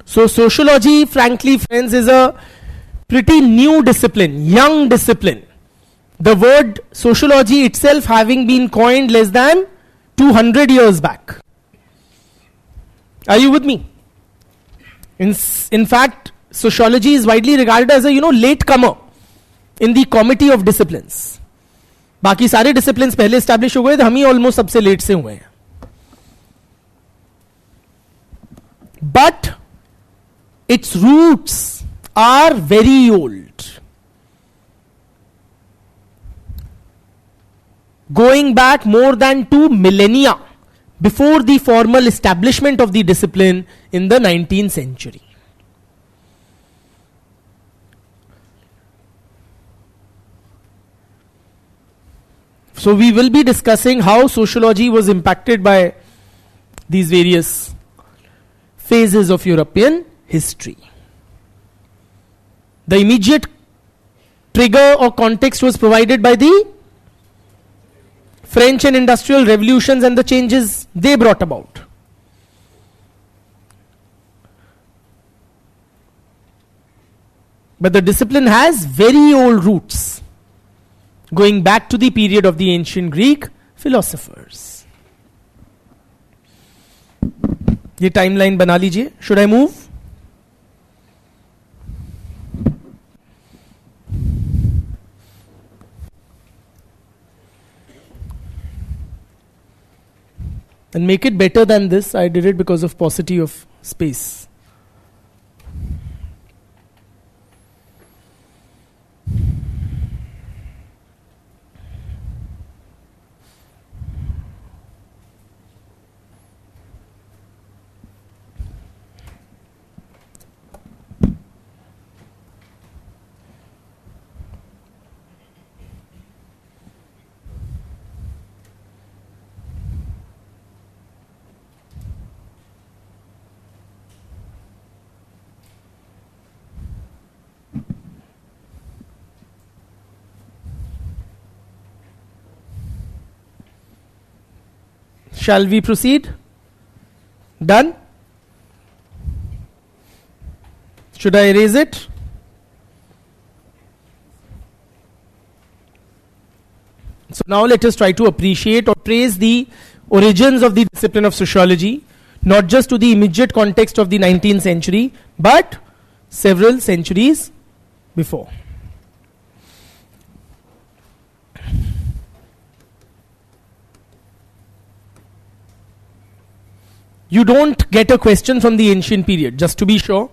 So sociology, frankly friends, is a pretty new discipline, young discipline. The word sociology itself having been coined less than 200 years back. Are you with me? In fact, sociology is widely regarded as a latecomer in the committee of disciplines. बाकी सारे disciplines पहले establish हो गए थे, हम ही almost सबसे late से हुए हैं. But its roots are very old, going back more than 2 millennia before the formal establishment of the discipline in the 19th century. So we will be discussing how sociology was impacted by these various phases of European history. The immediate trigger or context was provided by the French and industrial revolutions and the changes they brought about. But the discipline has very old roots, going back to the period of the ancient Greek philosophers. ये timeline बना लीजिए. Should I move? And make it better than this. I did it because of paucity of space. Shall we proceed? Done? Should I erase it? So now let us try to appreciate or trace the origins of the discipline of sociology, not just to the immediate context of the 19th century, but several centuries before. You don't get a question from the ancient period, just to be sure.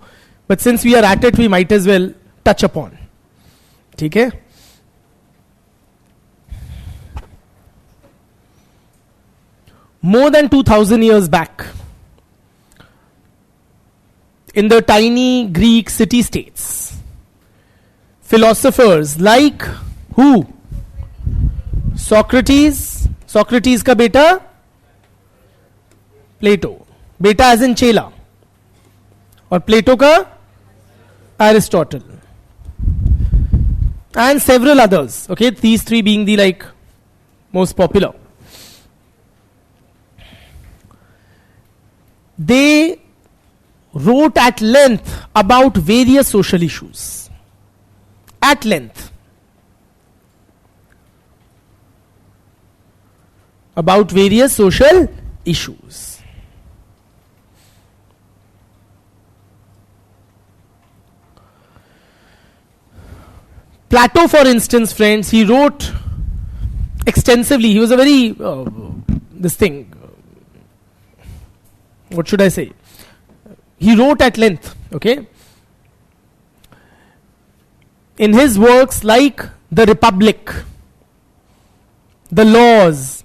But since we are at it, we might as well touch upon. Okay? More than 2000 years back, in the tiny Greek city-states, philosophers like who? Socrates. Socrates का बेटा प्लेटो. बेटा as in चेला. और प्लेटो का Aristotle. And several others. Okay, these three being the most popular. They wrote at length about various social issues. At length. About various social issues. Plato, for instance, friends, he wrote extensively. He was a very, what should I say? He wrote at length, okay? In his works like The Republic, The Laws,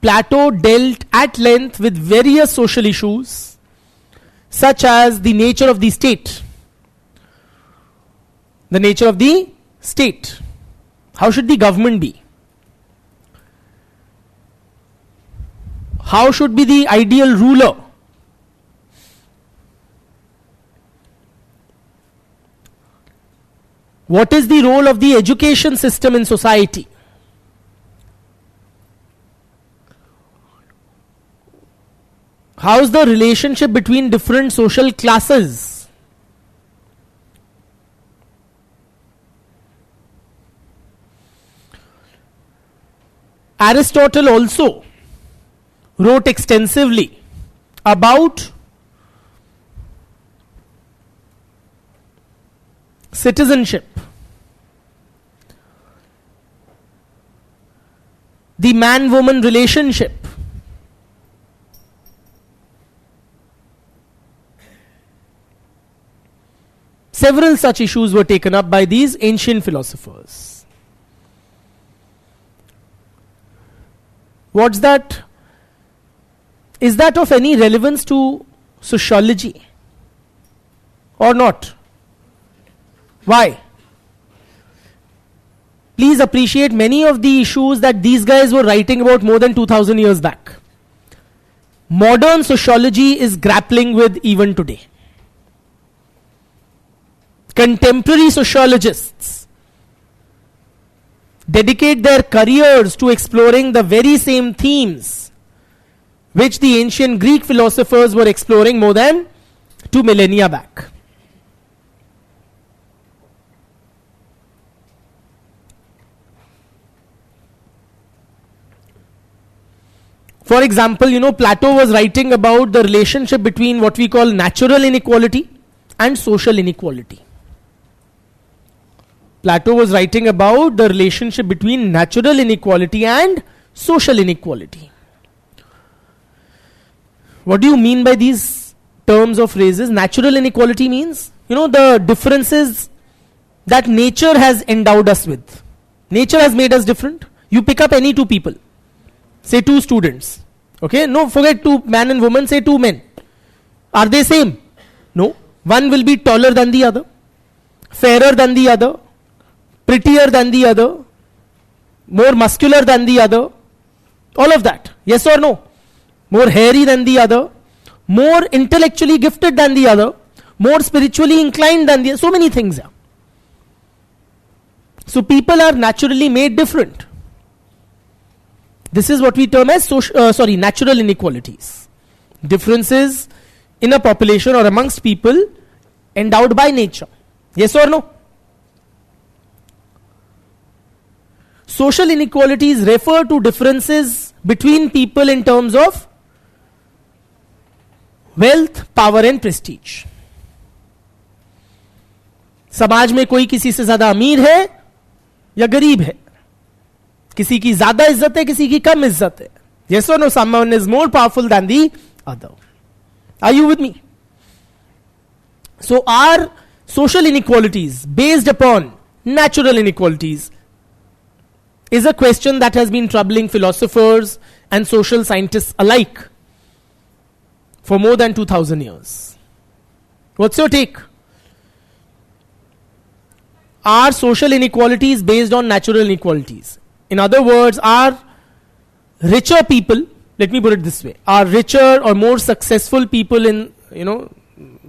Plato dealt at length with various social issues, such as the nature of the state. The nature of the state. How should the government be? how should be the ideal ruler? What is the role of the education system in society? How's the relationship between different social classes? Aristotle also wrote extensively about citizenship, the man-woman relationship, several such issues were taken up by these ancient philosophers. What's that? Is that of any relevance to sociology or not? Why? Please appreciate many of the issues that these guys were writing about more than 2000 years back. Modern sociology is grappling with even today. Contemporary sociologists dedicate their careers to exploring the very same themes which the ancient Greek philosophers were exploring more than 2 millennia back. For example, Plato was writing about the relationship between what we call natural inequality and social inequality. Plato was writing about the relationship between natural inequality and social inequality. What do you mean by these terms or phrases? Natural inequality means, the differences that nature has endowed us with. Nature has made us different. You pick up any two people, say two students. Okay, no, forget two man and woman, say two men. Are they same? No. One will be taller than the other, fairer than the other, prettier than the other, more muscular than the other. All of that. Yes or no? More hairy than the other, more intellectually gifted than the other, more spiritually inclined than the other. So many things. So people are naturally made different. This is what we term as natural inequalities. Differences in a population or amongst people endowed by nature. Yes or no? Social inequalities refer to differences between people in terms of wealth, power and prestige. समाज में कोई किसी से ज्यादा अमीर है या गरीब है, किसी की ज्यादा इज्जत है, किसी की कम इज्जत है. Yes or no? Someone is more powerful than the other. Are you with me? So are social inequalities based upon natural inequalities is a question that has been troubling philosophers and social scientists alike for more than 2000 years. What's your take? Are social inequalities based on natural inequalities? In other words, are richer people, let me put it this way, are richer or more successful people in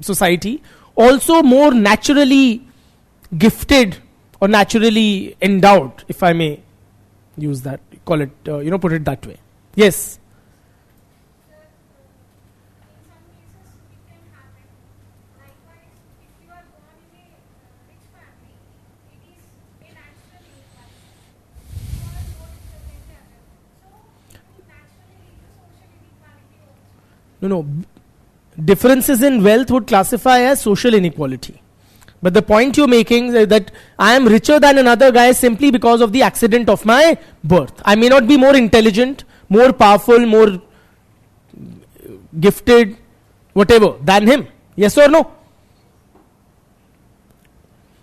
society also more naturally gifted or naturally endowed, if I may use that, call it, put it that way. Yes. No. Differences in wealth would classify as social inequality. But the point you're making is that I am richer than another guy simply because of the accident of my birth. I may not be more intelligent, more powerful, more gifted, whatever, than him. Yes or no?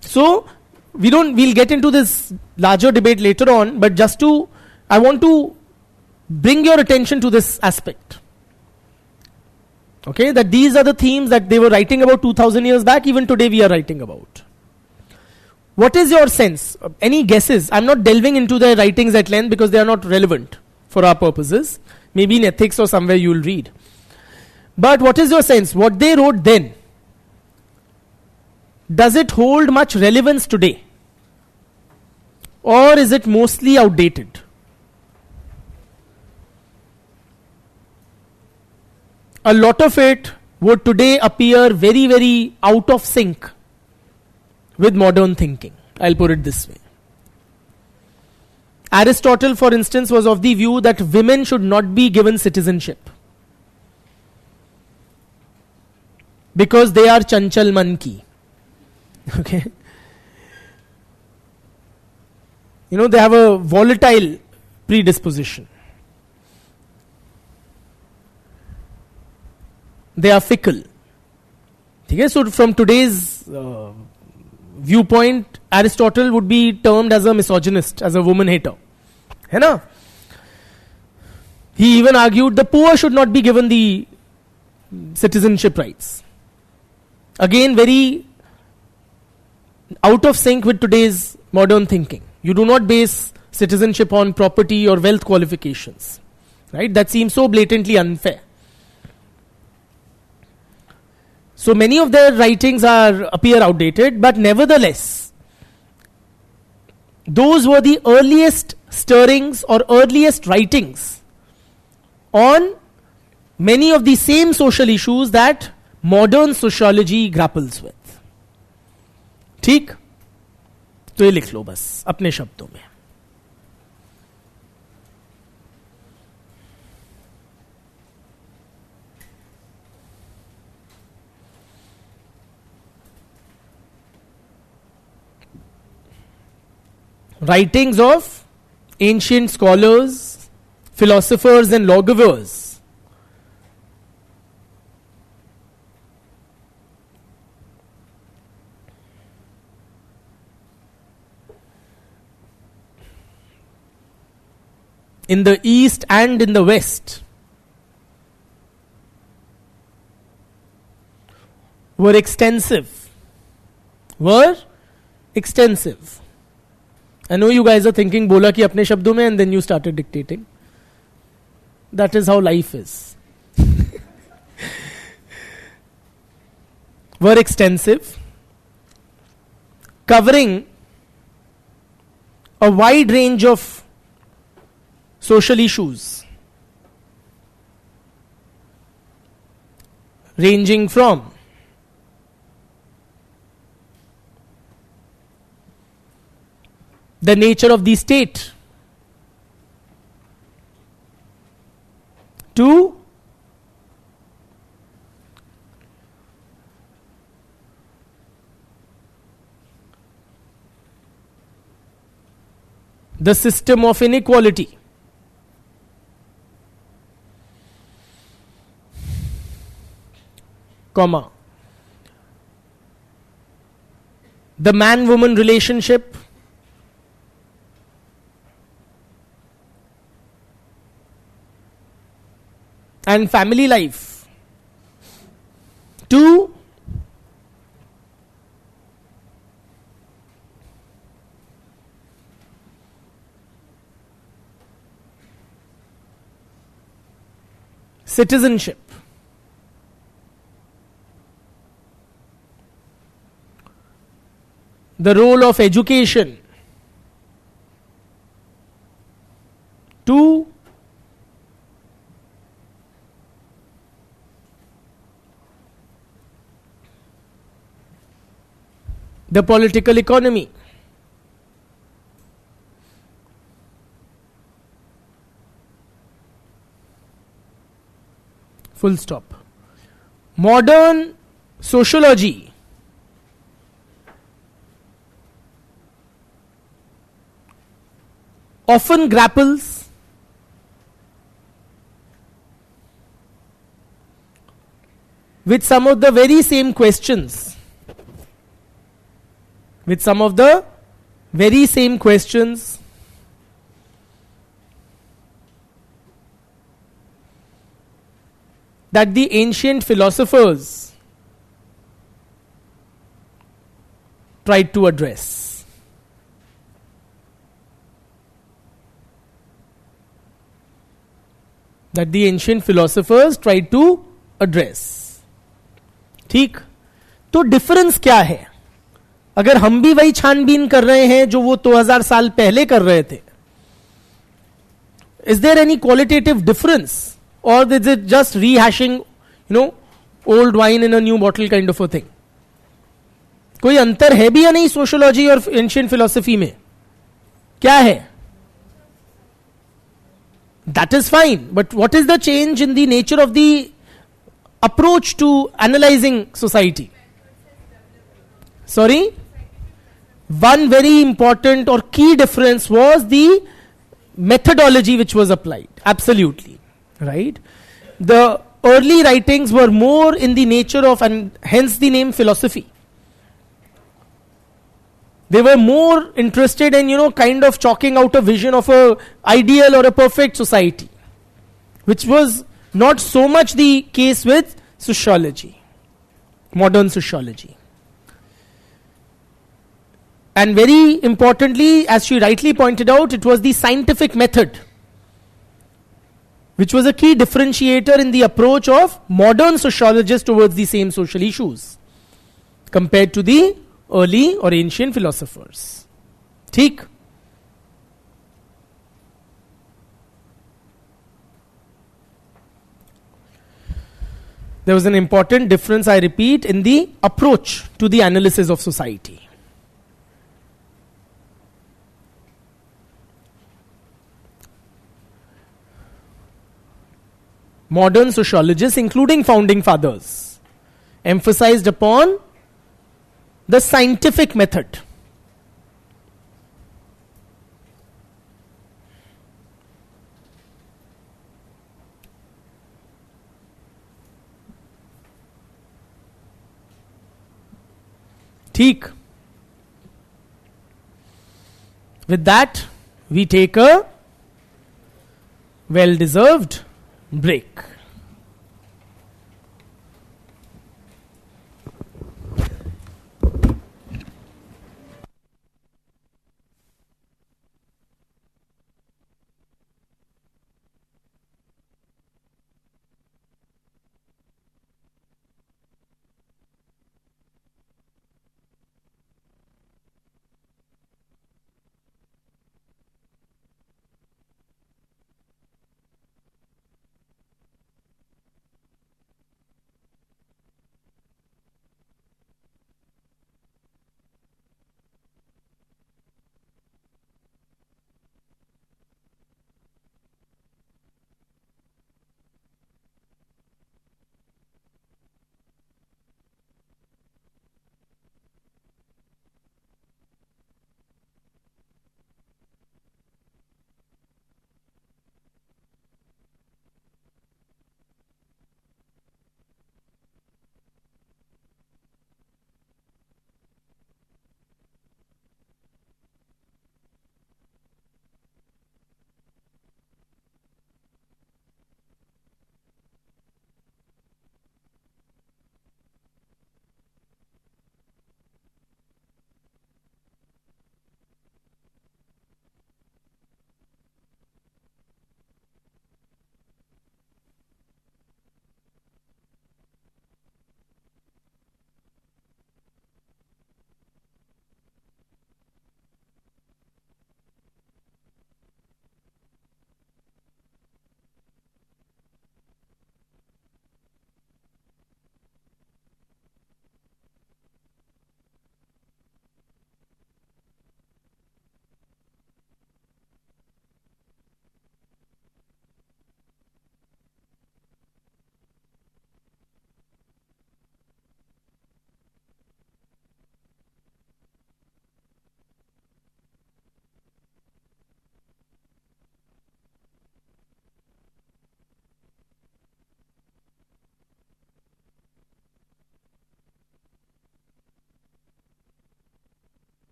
So, we'll get into this larger debate later on, but I want to bring your attention to this aspect. Okay, that these are the themes that they were writing about 2000 years back, even today we are writing about. What is your sense? Any guesses? I'm not delving into their writings at length because they are not relevant for our purposes. Maybe in ethics or somewhere you will read. But what is your sense? What they wrote then, does it hold much relevance today? Or is it mostly outdated? A lot of it would today appear very, very out of sync with modern thinking. I'll put it this way. Aristotle, for instance, was of the view that women should not be given citizenship because they are chanchal man ki. Okay. You know, they have a volatile predisposition. They are fickle. Okay, so from today's viewpoint, Aristotle would be termed as a misogynist, as a woman hater. Hai na? He even argued the poor should not be given the citizenship rights. Again, very out of sync with today's modern thinking. You do not base citizenship on property or wealth qualifications. Right? That seems so blatantly unfair. So many of their writings appear outdated, but nevertheless, those were the earliest stirrings or earliest writings on many of the same social issues that modern sociology grapples with. ठीक? तो ये लिख लो बस अपने शब्दों में. Writings of ancient scholars, philosophers and lawgivers in the East and in the West were extensive. I know you guys are thinking, bola ki apne shabdon mein, and then you started dictating. That is how life is. Were extensive, covering a wide range of social issues, ranging from the nature of the state to the system of inequality, comma, the man-woman relationship, and family life, to citizenship. The role of education, to the political economy. Full stop. Modern sociology often grapples with some of the very same questions, that the ancient philosophers tried to address. that the ancient philosophers tried to address. ठीक, तो difference क्या है? अगर हम भी वही छानबीन कर रहे हैं जो वो 2000 साल पहले कर रहे थे, is there any qualitative difference or is it just rehashing, old wine in a new bottle kind of a thing? कोई अंतर है भी या नहीं सोशियोलॉजी और एंशिएंट फिलॉसफी में? क्या है? That is fine, but what is the change in the nature of the approach to analysing society? Sorry, one very important or key difference was the methodology which was applied. Absolutely right. The early writings were more in the nature of, and hence the name philosophy. They were more interested in kind of chalking out a vision of a ideal or a perfect society, which was not so much the case with sociology, modern sociology. And very importantly, as she rightly pointed out, it was the scientific method which was a key differentiator in the approach of modern sociologists towards the same social issues compared to the early or ancient philosophers. ठीक? There was an important difference, I repeat, in the approach to the analysis of society. Modern sociologists, including founding fathers, emphasized upon the scientific method. ठीक. With that, we take a well-deserved break.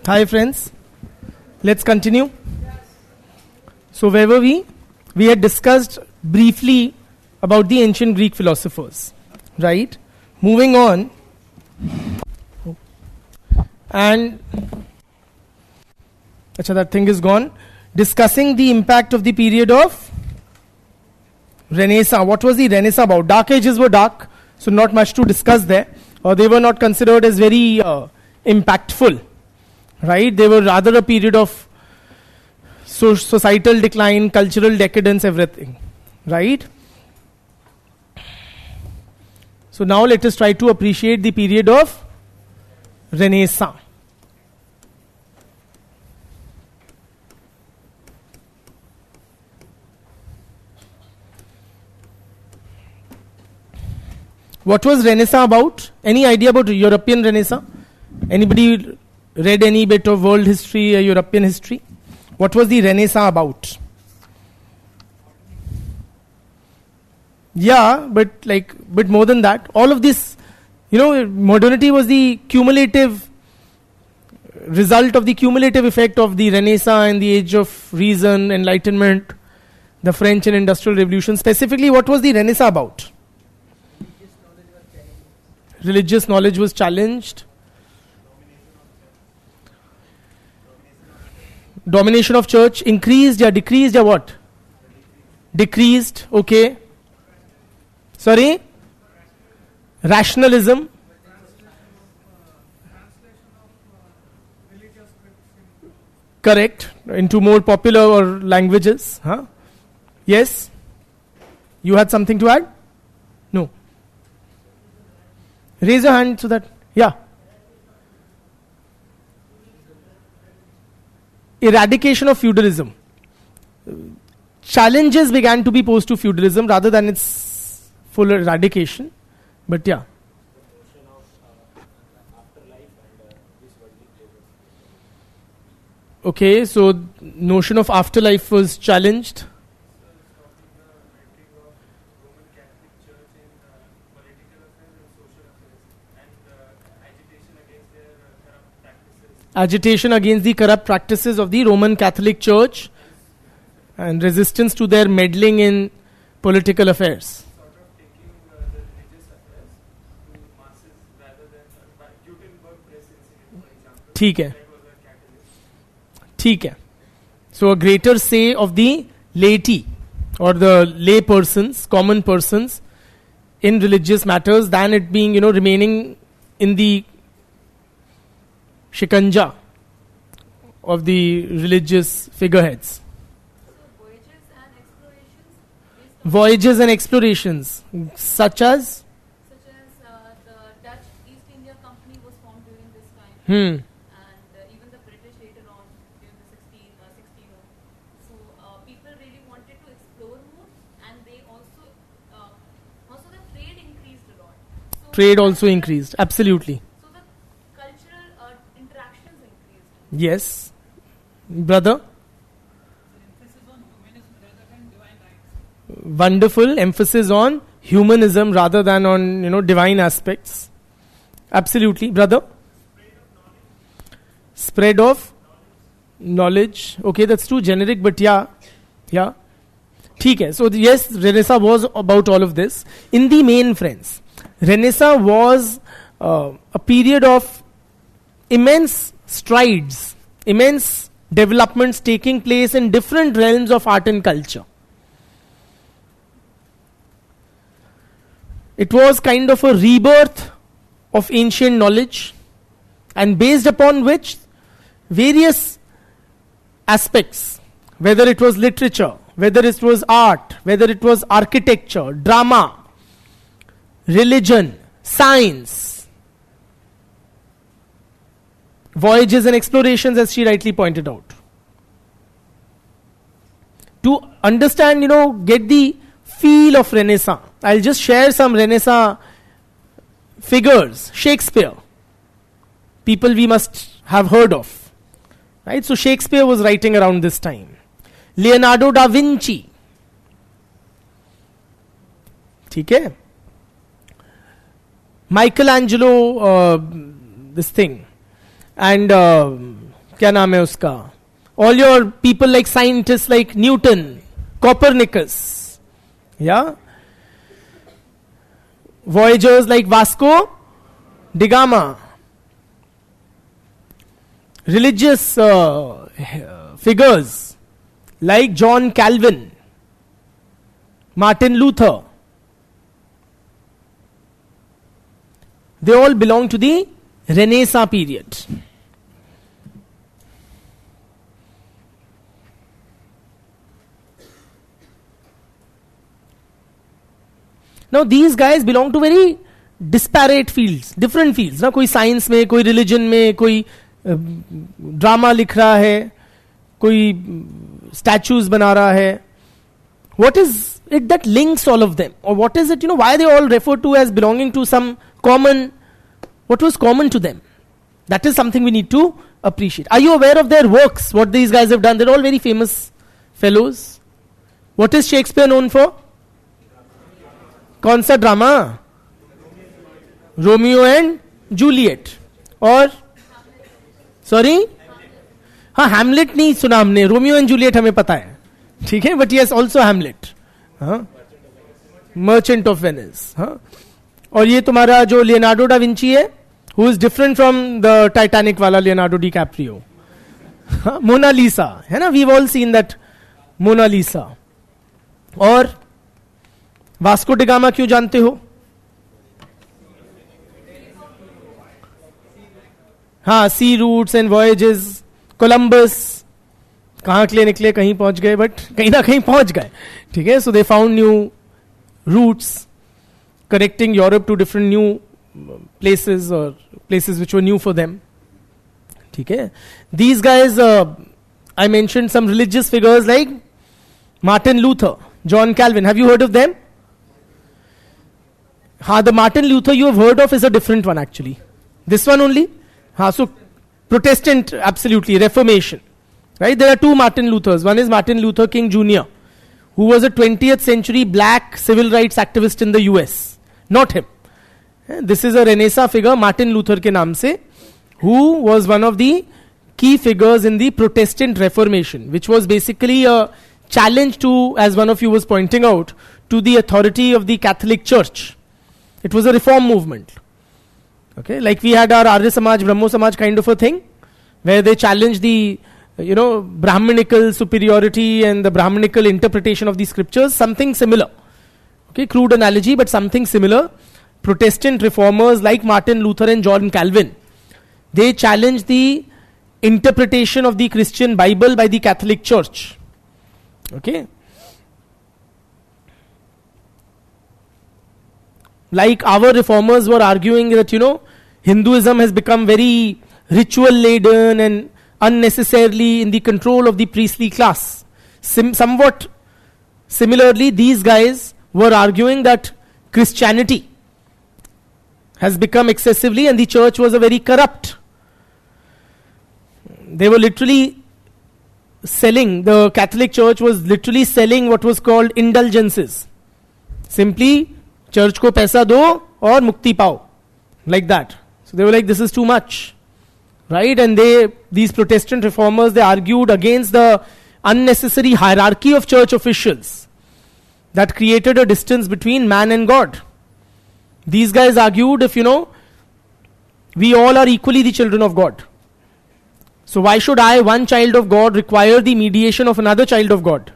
Hi friends, let's continue. So where were we? We had discussed briefly about the ancient Greek philosophers, right? Moving on, and that thing is gone. Discussing the impact of the period of Renaissance. What was the Renaissance about? Dark ages were dark, so not much to discuss there, or they were not considered as very impactful, right? They were rather a period of societal decline, cultural decadence, everything, right? So now let us try to appreciate the period of Renaissance. What was Renaissance about? Any idea about European Renaissance? Anybody read any bit of world history, European history? What was the Renaissance about? Yeah, but more than that. All of this, modernity was the cumulative result of the cumulative effect of the Renaissance and the age of reason, enlightenment, the French and Industrial Revolution. Specifically, what was the Renaissance about? Religious knowledge was challenged. Domination of church increased or decreased or what? Decreased, okay. Sorry? Rationalism. Correct. Into more popular languages. Huh? Yes? You had something to add? No. Raise your hand so that, yeah. Eradication of feudalism. Challenges began to be posed to feudalism rather than its full eradication. But yeah. Okay, so notion of afterlife was challenged. Agitation against the corrupt practices of the Roman Catholic Church and resistance to their meddling in political affairs. Sort of taking the religious affairs to masses rather than Gutenberg press incident, for example. ठीक है. That was a catalyst. ठीक है. So a greater say of the laity or the lay persons, common persons in religious matters than it being, remaining in the shikanja of the religious figureheads. So Voyages and explorations, such as the Dutch East India Company was formed during this time, hmm, and even the British later on during the 1600. So people really wanted to explore more, and they also the trade increased a lot. So trade also increased, absolutely. So the cultural interactions increased. Yes, brother. Wonderful emphasis on humanism rather than on divine aspects. Absolutely, brother. Spread of knowledge. Okay, that's too generic, but yeah. ठीक है. So yes, Renaissance was about all of this. In the main, friends, Renaissance was a period of immense strides, immense developments taking place in different realms of art and culture. It was kind of a rebirth of ancient knowledge, and based upon which various aspects, whether it was literature, whether it was art, whether it was architecture, drama, religion, science, voyages and explorations, as she rightly pointed out. To understand, get the feel of Renaissance, I'll just share some Renaissance figures. Shakespeare, people we must have heard of, right? So Shakespeare was writing around this time. Leonardo da Vinci, ठीक है? Michelangelo, this thing, and क्या नाम है उसका, all your people like scientists like Newton, Copernicus, yeah, voyagers like Vasco da Gama, religious figures like John Calvin, Martin Luther, they all belong to the Renaissance period. Now these guys belong to very disparate fields, different fields. ना कोई science में, कोई religion में, कोई drama लिख रहा है, कोई स्टैचूज बना रहा है. What is it that links all of them, or what is it, why they all referred to as belonging to some common, what was common to them? That is something we need to appreciate. Are you aware of their works, what these guys have done? They're all very famous fellows. What is Shakespeare known for? कौन सा drama? Romeo and Juliet. और sorry, हाँ, Hamlet नहीं सुना हमने, Romeo and Juliet हमें पता है, ठीक है, बट यस ऑल्सो हैमलेट, हाँ, मर्चेंट ऑफ वेनिस, हाँ. और ये तुम्हारा जो लियोनार्डो डा विंची है, who is different from the Titanic वाला लियोनार्डो डी कैप्रियो, मोनालिसा है ना, we all seen that Mona Lisa. और वास्को डी गामा क्यों जानते हो? हाँ, sea routes and voyages. Columbus कहां के लिए निकले, कहीं पहुंच गए, बट कहीं ना कहीं पहुंच गए, ठीक है. So they found new routes, connecting Europe to different new places, और places which were new for them, ठीक है. These guys, I mention some religious figures like Martin Luther, John Calvin. Have you heard of them? हाँ, the Martin Luther you have heard of is a different one actually. This one only? हाँ, so Protestant, absolutely, Reformation. Right? There are two Martin Luthers. One is Martin Luther King Jr., who was a 20th century black civil rights activist in the US. Not him. This is a Renaissance figure, Martin Luther के नाम से, who was one of the key figures in the Protestant Reformation, which was basically a challenge to, as one of you was pointing out, to the authority of the Catholic Church. It was a reform movement. Okay, like we had our Arya Samaj, Brahmo Samaj kind of a thing, where they challenged the, Brahminical superiority and the Brahminical interpretation of the scriptures, something similar. Okay, crude analogy, but something similar. Protestant reformers like Martin Luther and John Calvin, they challenged the interpretation of the Christian Bible by the Catholic Church. Okay. Like our reformers were arguing that, Hinduism has become very ritual laden and unnecessarily in the control of the priestly class. Somewhat similarly, these guys were arguing that Christianity has become excessively, and the church was a very corrupt. They were literally selling, the Catholic Church was literally selling what was called indulgences. Simply, church को पैसा दो और मुक्ति पाओ, like that. So they were like, this is too much, right? And these Protestant reformers, they argued against the unnecessary hierarchy of church officials that created a distance between man and God. These guys argued, if we all are equally the children of God, so why should I, one child of God, require the mediation of another child of God,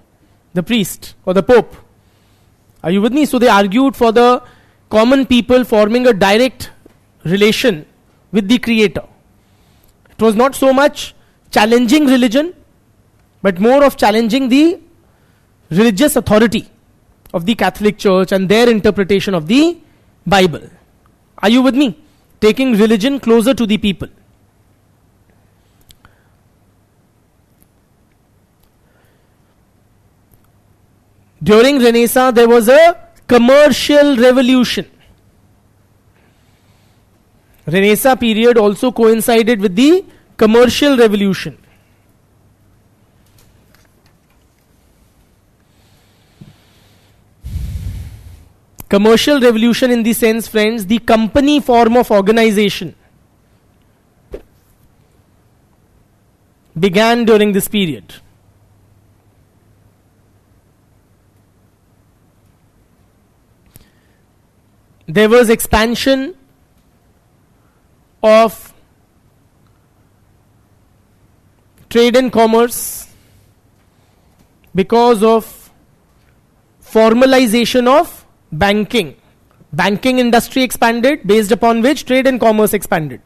the priest or the Pope? Are you with me? So they argued for the common people forming a direct relation with the Creator. It was not so much challenging religion, but more of challenging the religious authority of the Catholic Church and their interpretation of the Bible. Are you with me? Taking religion closer to the people. During Renaissance, there was a commercial revolution. Renaissance period also coincided with the commercial revolution. Commercial revolution in the sense, friends, the company form of organization. began during this period. There was expansion of trade and commerce because of formalization of banking. Banking industry expanded, based upon which trade and commerce expanded.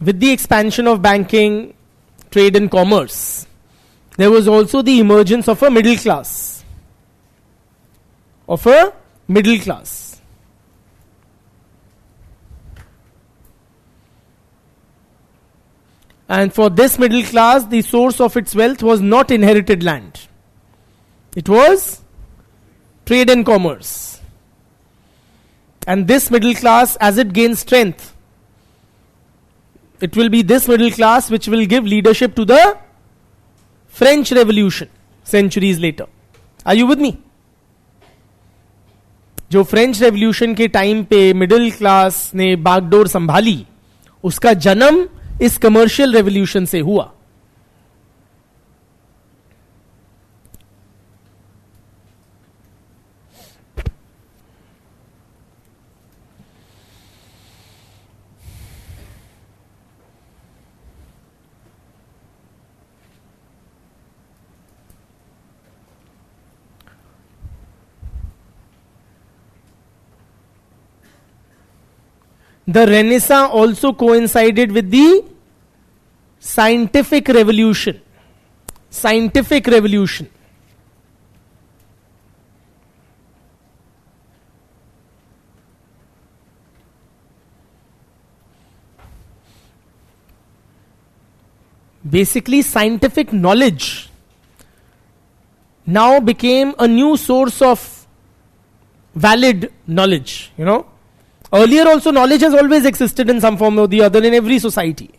With the expansion of banking, trade and commerce, there was also the emergence of a middle class. And for this middle class, the source of its wealth was not inherited land. It was trade and commerce. And this middle class, as it gains strength, it will be this middle class which will give leadership to the French Revolution centuries later. Are you with me? जो French revolution के time पे middle class ने बागडोर संभाली, उसका जन्म इस commercial revolution से हुआ. The Renaissance also coincided with the scientific revolution. Scientific revolution. Basically, scientific knowledge now became a new source of valid knowledge, you know. Earlier also knowledge has always existed in some form or the other in every society.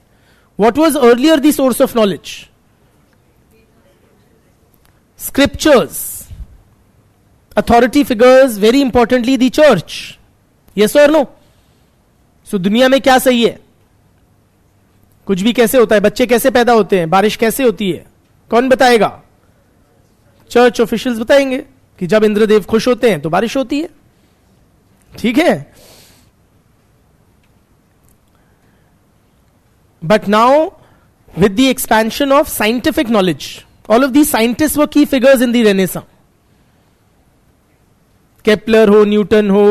What was earlier the source of knowledge? Scriptures. Authority figures, very importantly the church. Yes or no? So दुनिया में क्या सही है? कुछ भी कैसे होता है? बच्चे कैसे पैदा होते हैं? बारिश कैसे होती है? कौन बताएगा? चर्च ऑफिशियल्स बताएंगे कि जब इंद्रदेव खुश होते हैं तो बारिश होती है. ठीक है? But now, with the expansion of scientific knowledge, all of these scientists were key figures in the Renaissance. Kepler हो, न्यूटन हो,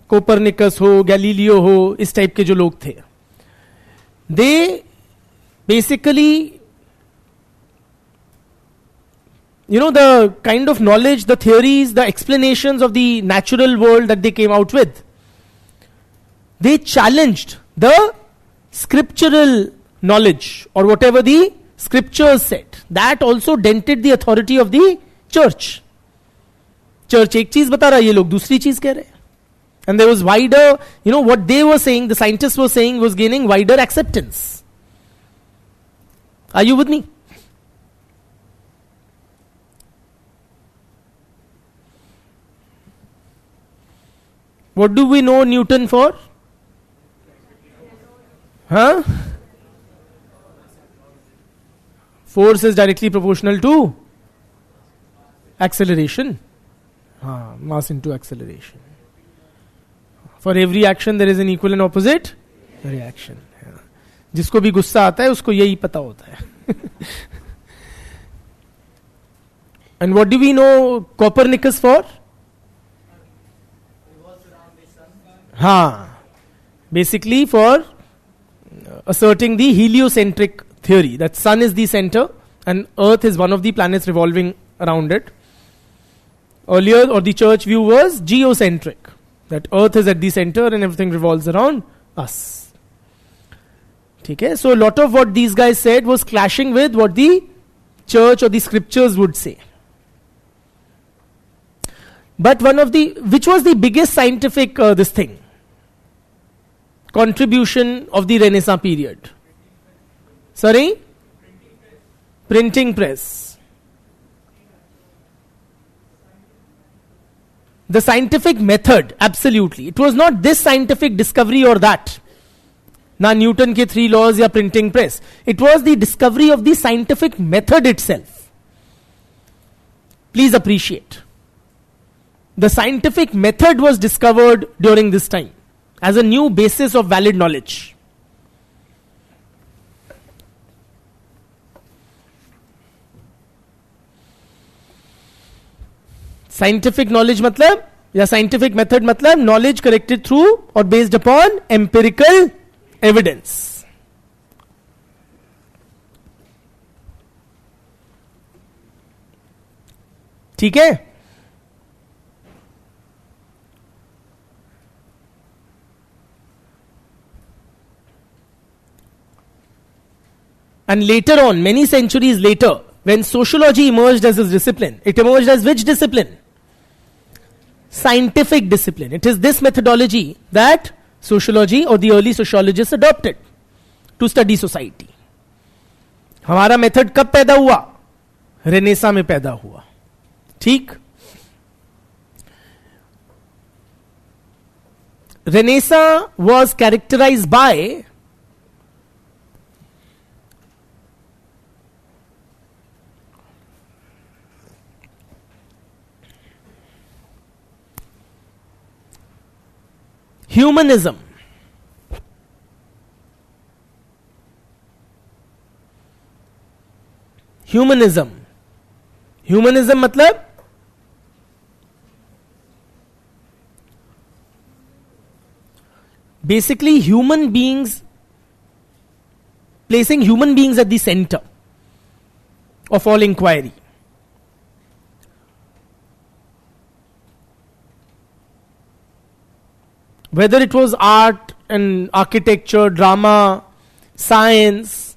कोपरनिकस हो, गैलीलियो हो, इस टाइप के जो लोग थे, they basically, you know, the kind of knowledge, the theories, the explanations of the natural world that they came out with, they challenged the scriptural knowledge or whatever the scriptures said. That also dented the authority of the church. Church एक चीज बता रहा है, ये लोग दूसरी चीज कह रहे हैं. And there was wider, you know, what they were saying, the scientists were saying, was gaining wider acceptance. Are you with me? What do we know Newton for? Huh? Force is directly proportional to acceleration. Mass into acceleration. For every action there is an equal and opposite reaction. जिसको भी गुस्सा आता है उसको यही पता होता है. And what do we know Copernicus for? Basically for asserting the heliocentric theory, that sun is the center and earth is one of the planets revolving around it. Earlier, or the church view was geocentric, that earth is at the center and everything revolves around us. Okay? So a lot of what these guys said was clashing with what the church or the scriptures would say. But which was the biggest scientific contribution of the Renaissance period? Sorry? Printing press. The scientific method, absolutely. It was not this scientific discovery or that. Na Newton ke 3 laws ya printing press. It was the discovery of the scientific method itself. Please appreciate. The scientific method was discovered during this time as a new basis of valid knowledge. Scientific knowledge matlab या scientific method matlab knowledge collected through or based upon empirical evidence. ठीक है? And later on, many centuries later, when sociology emerged as a discipline, it emerged as which discipline? Scientific discipline. It is this methodology that sociology or the early sociologists adopted to study society. हमारा method कब पैदा हुआ? Renaissance में पैदा हुआ. ठीक? Renaissance was characterized by humanism. Humanism. Humanism मतलब basically human beings, placing human beings at the center of all inquiry. Whether it was art and architecture, drama, science,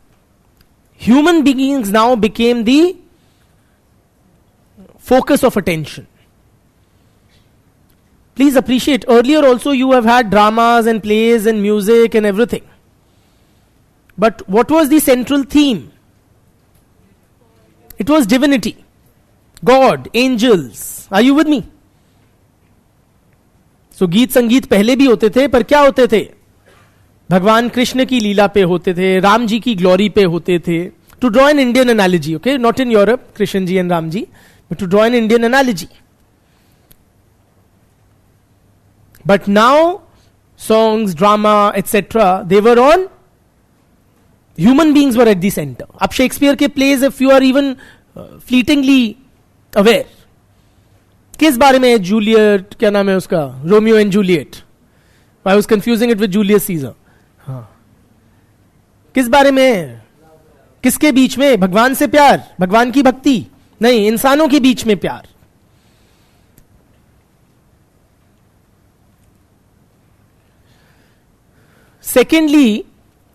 human beings now became the focus of attention. Please appreciate, earlier also you have had dramas and plays and music and everything. But what was the central theme? It was divinity, God, angels. Are you with me? So गीत संगीत पहले भी होते थे, पर क्या होते थे? भगवान कृष्ण की लीला पे होते थे, राम जी की ग्लोरी पे होते थे. To draw an Indian analogy, okay, not in Europe, Krishna ji and Ram ji, but to draw an Indian analogy. But now, songs, drama, etc., they were on, human beings were at the center. Ab Shakespeare ke plays, if you are even fleetingly aware, किस बारे में है? Juliet, क्या नाम है उसका? Romeo and Juliet. I was confusing it with Julius Caesar. हाँ, किस बारे में है? किसके बीच में? भगवान से प्यार, भगवान की भक्ति नहीं, इंसानों के बीच में प्यार. Secondly,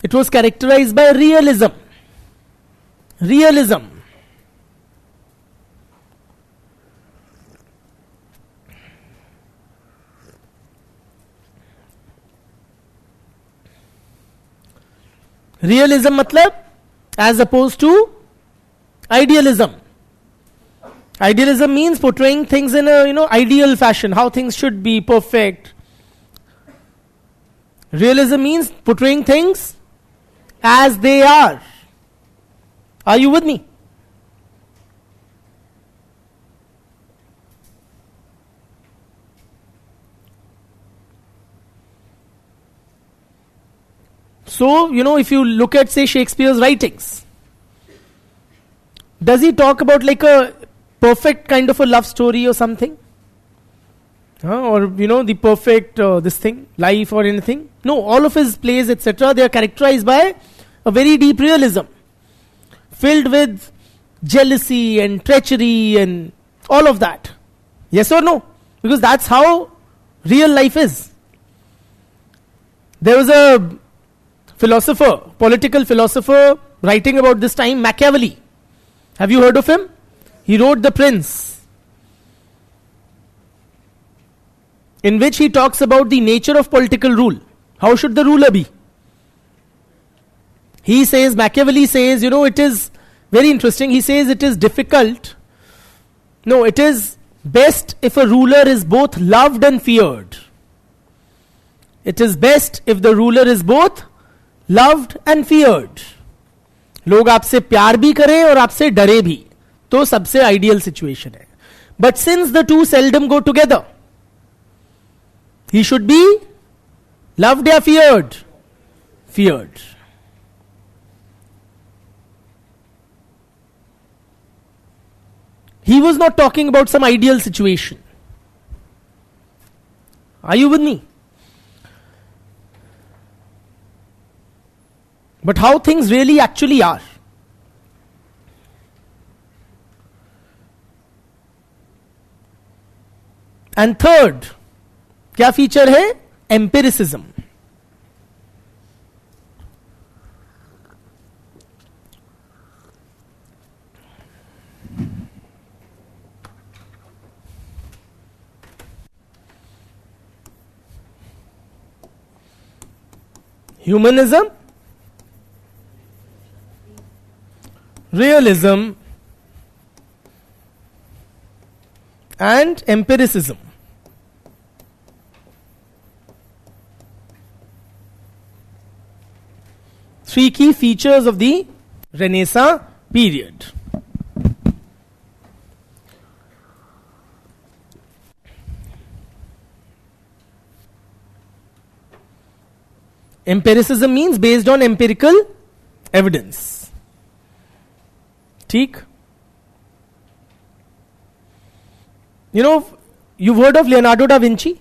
it was characterized by realism. Realism. Realism matlab as opposed to idealism. Idealism means portraying things in a ideal fashion, how things should be perfect. Realism means portraying things as they are. Are you with me? So, if you look at, say, Shakespeare's writings, does he talk about like a perfect kind of a love story or something? Or, the perfect, this thing, life or anything? No, all of his plays, etc., they are characterized by a very deep realism, filled with jealousy and treachery and all of that. Yes or no? Because that's how real life is. There was a philosopher, political philosopher, writing about this time, Machiavelli. Have you heard of him? He wrote The Prince. in which he talks about the nature of political rule. How should the ruler be? He says, Machiavelli says, it is very interesting. He says it is difficult. No, it is best if a ruler is both loved and feared. It is best if the ruler is both loved and feared. लोग आपसे प्यार भी करें और आपसे डरे भी, तो सबसे आइडियल सिचुएशन है. But since the two seldom go together, he should be loved or feared? Feared. He was not talking about some ideal situation. Are you with me? But how things really actually are. And third, क्या feature है? Empiricism. Humanism, realism, and empiricism. Three key features of the Renaissance period. Empiricism means based on empirical evidence. ठीक? You've heard of Leonardo da Vinci?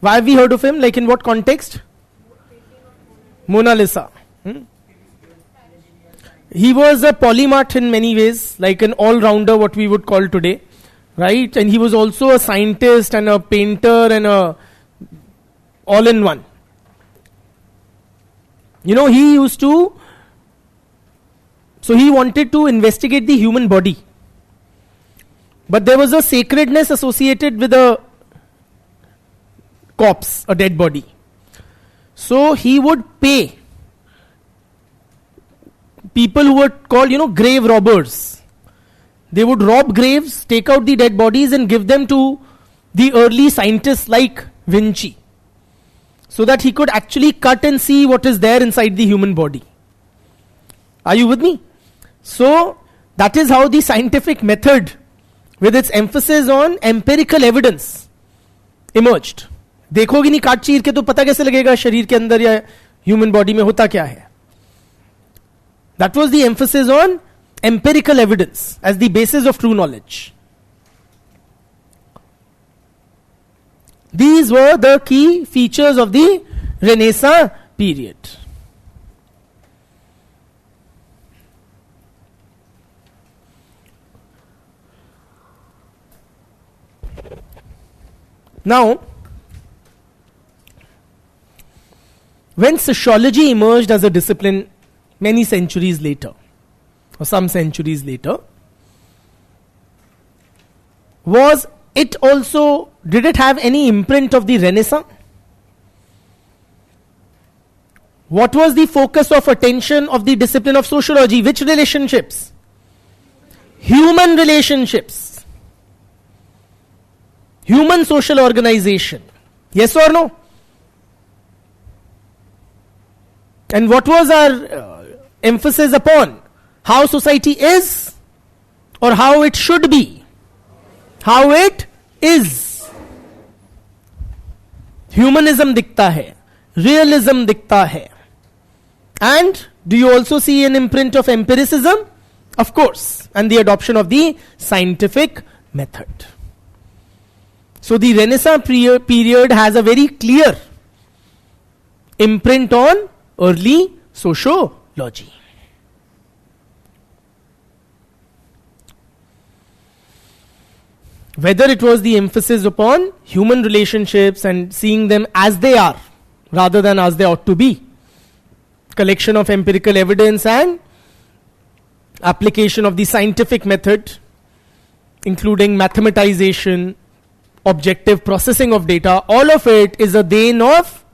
Why have we heard of him? Like in what context? Mona Lisa. He was a polymath in many ways, like an all-rounder, what we would call today, right? And he was also a scientist and a painter and a all-in-one. He used to, so he wanted to investigate the human body. But there was a sacredness associated with a corpse, a dead body. So he would pay people who were called, grave robbers. They would rob graves, take out the dead bodies and give them to the early scientists like Vinci, so that he could actually cut and see what is there inside the human body. Are you with me? So that is how the scientific method, with its emphasis on empirical evidence, emerged. देखोगे नहीं काट चीर के तो पता कैसे लगेगा शरीर के अंदर या ह्यूमन बॉडी में होता क्या है. That was the emphasis on empirical evidence as the basis of true knowledge. These were the key features of the Renaissance period. Now, when sociology emerged as a discipline many centuries later, or some centuries later, did it have any imprint of the Renaissance? What was the focus of attention of the discipline of sociology? Which relationships? Human relationships. Human social organization. Yes or no? And what was our emphasis upon? How society is or how it should be? How it is. Humanism दिखता है, realism दिखता है. And do you also see an imprint of empiricism? Of course. And the adoption of the scientific method. So the Renaissance period has a very clear imprint on early sociology. Whether it was the emphasis upon human relationships and seeing them as they are rather than as they ought to be, collection of empirical evidence and application of the scientific method, including mathematization, objective processing of data, all of it is a gain of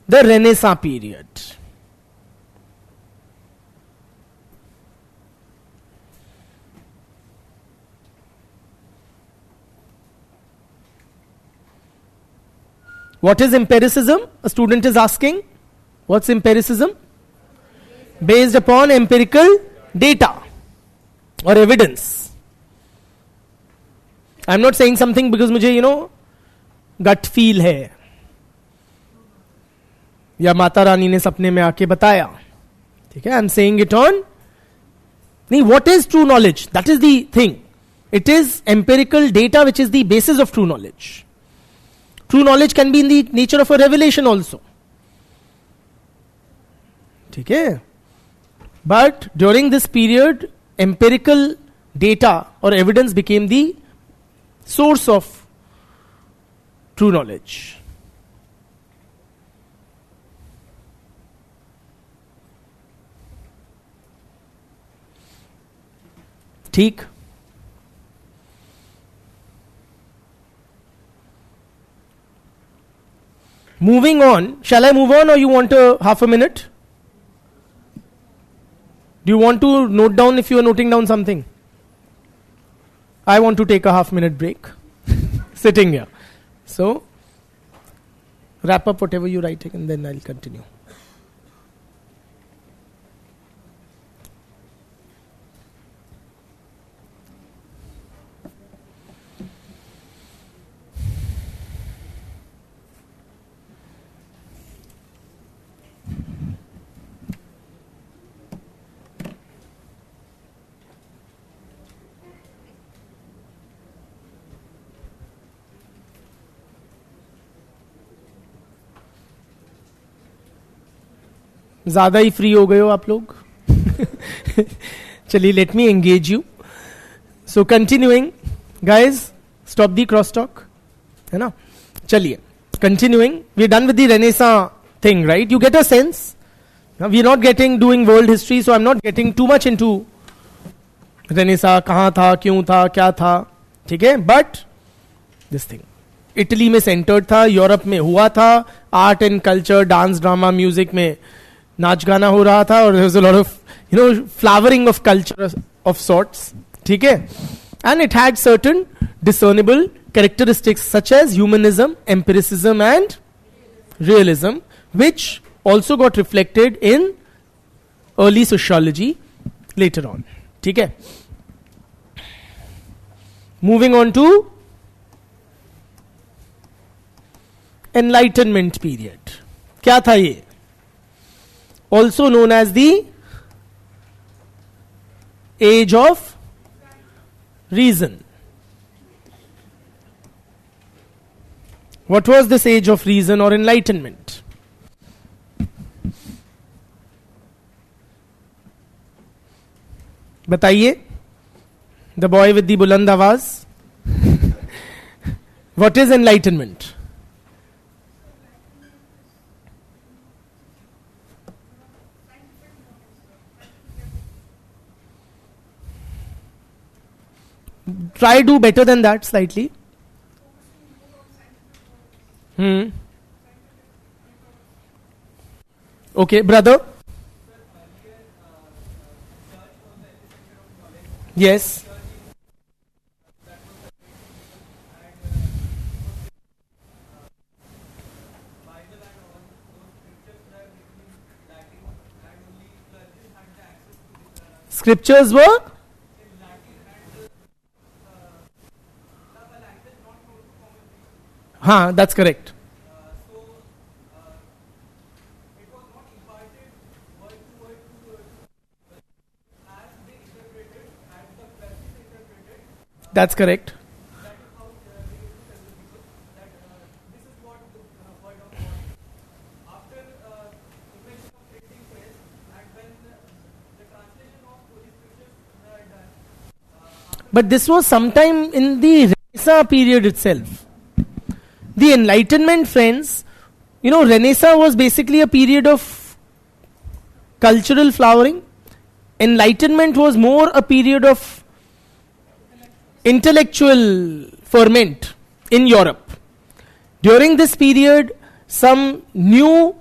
the Renaissance period. What is empiricism? A student is asking. What's empiricism? Based upon empirical data or evidence. I'm not saying something because मुझे gut feel है या माता रानी ने सपने में आके बताया, ठीक है? I'm saying it on. What is true knowledge? That is the thing. It is empirical data which is the basis of true knowledge. True knowledge can be in the nature of a revelation also. Okay? But during this period, empirical data or evidence became the source of true knowledge. ठीक? Moving on, shall I move on or you want half a minute? Do you want to note down if you are noting down something? I want to take a half-minute break. Sitting here. So, wrap up whatever you're writing and then I'll continue. ज़्यादा ही free हो गए हो आप लोग. चलिए, let me engage you. So continuing, guys stop the cross talk, है ना? चलिए, continuing, we are done with the renaissance thing, right? You get a sense. We are not getting doing world history, so I am not getting too much into renaissance कहाँ था, क्यों था, क्या था, ठीक है? बट दिस थिंग इटली में centred था, यूरोप में हुआ था, art and culture, dance, drama, music में नाच गाना हो रहा था, और there was a lot of flowering of culture of sorts, ठीक है? And it had certain discernible characteristics such as humanism, empiricism and realism, which also got reflected in early sociology later on. ठीक है? Moving on to Enlightenment period. क्या था ये? Also known as the age of reason. What was this age of reason or enlightenment? बताइए, the boy with the बुलंद आवाज. What is enlightenment? Try do better than that slightly. Okay, brother. Yes. Scriptures were? That's correct. That's correct. But this was sometime in the Renaissance period itself. The Enlightenment, friends, Renaissance was basically a period of cultural flowering. Enlightenment was more a period of intellectual ferment. in Europe. During this period, some new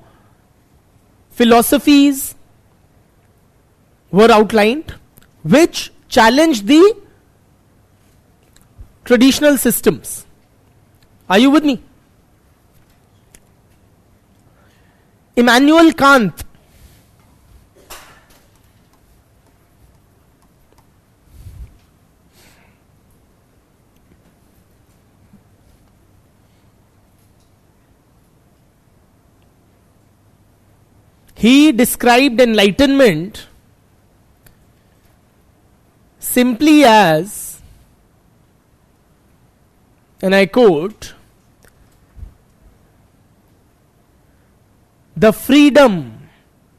philosophies were outlined which challenged the traditional systems. Are you with me? Immanuel Kant he described enlightenment simply as, and I quote, the freedom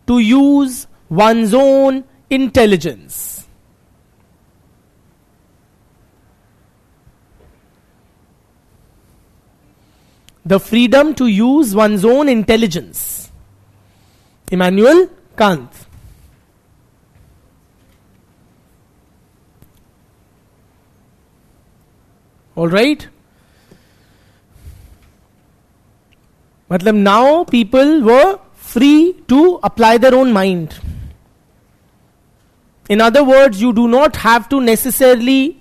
to use one's own intelligence. The freedom to use one's own intelligence. Immanuel Kant. All right? Matlab now people were free to apply their own mind. In other words, you do not have to necessarily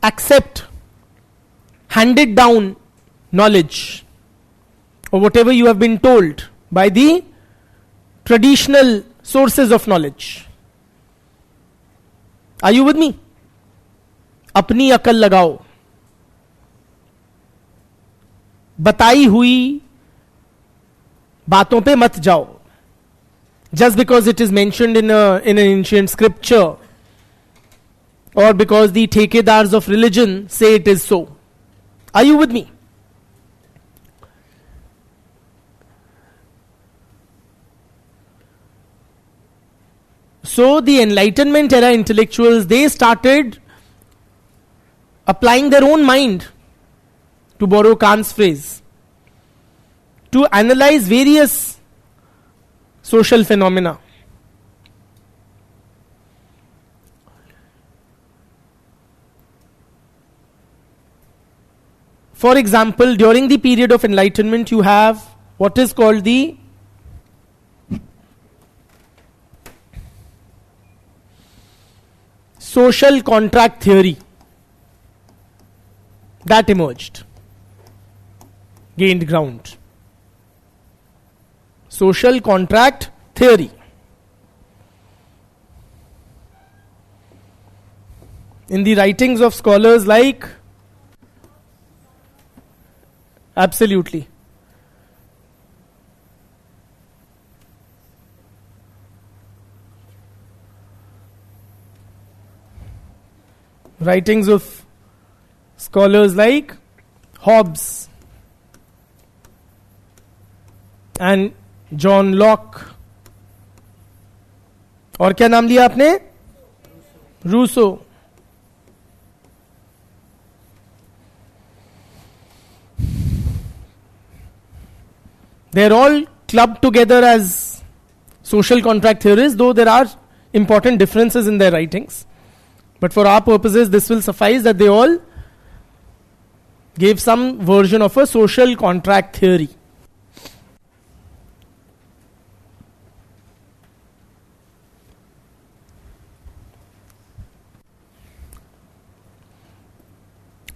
accept handed down knowledge or whatever you have been told by the traditional sources of knowledge. Are you with me? अपनी अकल लगाओ. बताई हुई बातों पे मत जाओ. Just because it is mentioned in an ancient scripture or because the ठेकेदार्स of religion say it is so. Are you with me? So the Enlightenment era intellectuals, they started applying their own mind, to borrow Kant's phrase, to analyze various social phenomena. For example, during the period of Enlightenment, you have what is called the social contract theory that emerged, gained ground. Social contract theory. In the writings of scholars like, absolutely, writings of scholars like Hobbes and John Locke, और क्या नाम लिया आपने? Rousseau. They're all clubbed together as social contract theorists, though there are important differences in their writings. But for our purposes, this will suffice that they all gave some version of a social contract theory.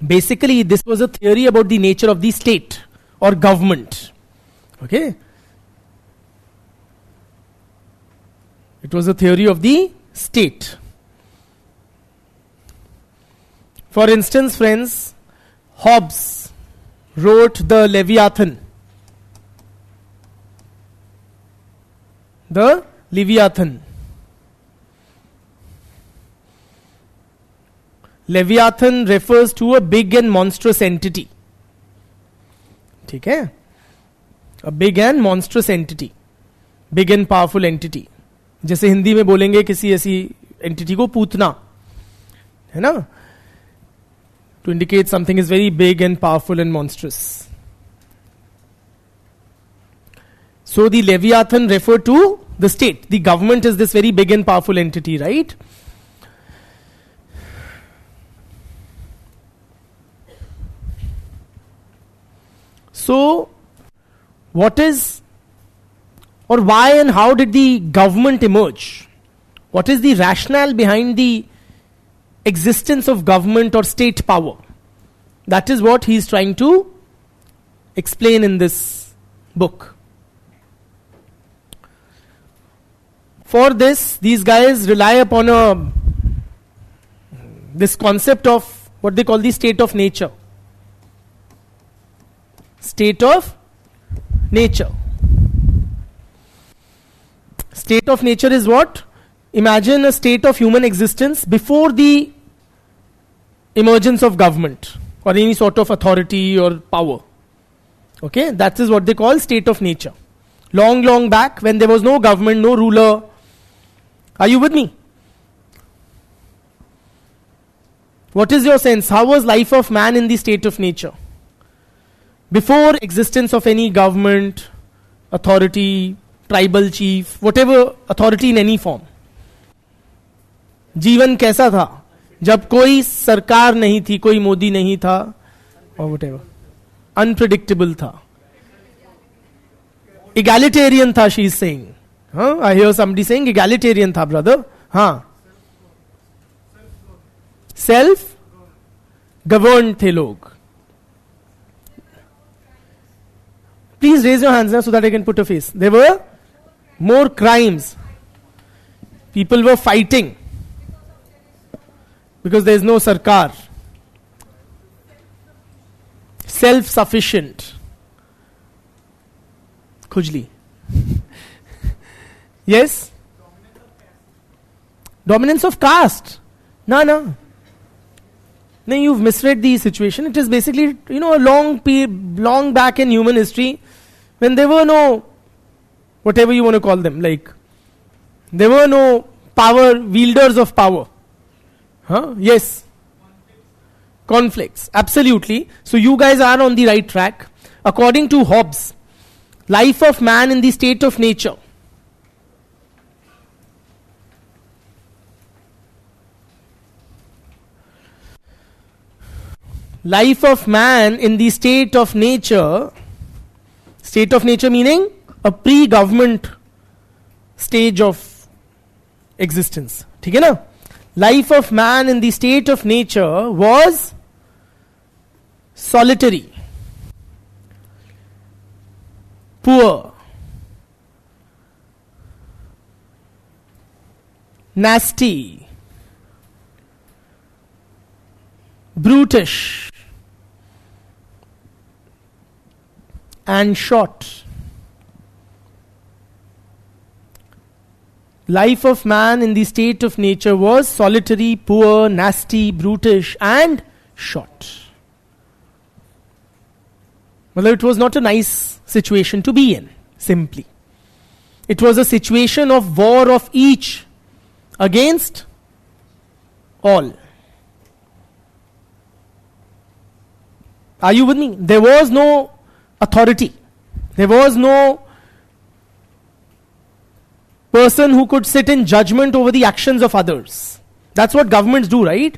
Basically, this was a theory about the nature of the state or government. Okay? It was a theory of the state. For instance, friends, Hobbes wrote the Leviathan. The Leviathan. Leviathan refers to a big and monstrous entity. ठीक है? A big and monstrous entity. Big and powerful entity. जैसे हिंदी में बोलेंगे किसी ऐसी entity को पूतना, है ना? To indicate something is very big and powerful and monstrous. So the Leviathan referred to the state. The government is this very big and powerful entity, right? So, what is or why and how did the government emerge? What is the rationale behind the existence of government or state power? That is what he is trying to explain in this book. For this, these guys rely upon this concept of what they call the state of nature. State of nature. State of nature is what? Imagine a state of human existence before the emergence of government or any sort of authority or power. Okay, that is what they call state of nature. Long, long back when there was no government, no ruler. Are you with me? What is your sense? How was life of man in the state of nature? Before existence of any government, authority, tribal chief, whatever authority in any form. जीवन कैसा था जब कोई सरकार नहीं थी, कोई मोदी नहीं था, और whatever. Unpredictable था. Egalitarian था, she is saying. Huh? I hear somebody saying egalitarian था, brother. हाँ. Self governed थे लोग. Please raise your hands now so that I can put a face. There were more crimes. People were fighting because there is no sarkar. Self-sufficient. Khujli. Yes? Dominance of caste. No. No, you've misread the situation. It is basically, a long back in human history when there were no, whatever you want to call them, like, there were no power, wielders of power. Huh? Yes. Conflicts. Absolutely. So you guys are on the right track. According to Hobbes, life of man in the state of nature. Life of man in the state of nature meaning a pre-government stage of existence. ठीक है ना? Life of man in the state of nature was solitary, poor, nasty, brutish, and short. Life of man in the state of nature was solitary, poor, nasty, brutish, and short. Well, it was not a nice situation to be in, simply. It was a situation of war of each against all. Are you with me? There was no authority. There was no person who could sit in judgment over the actions of others. That's what governments do, right?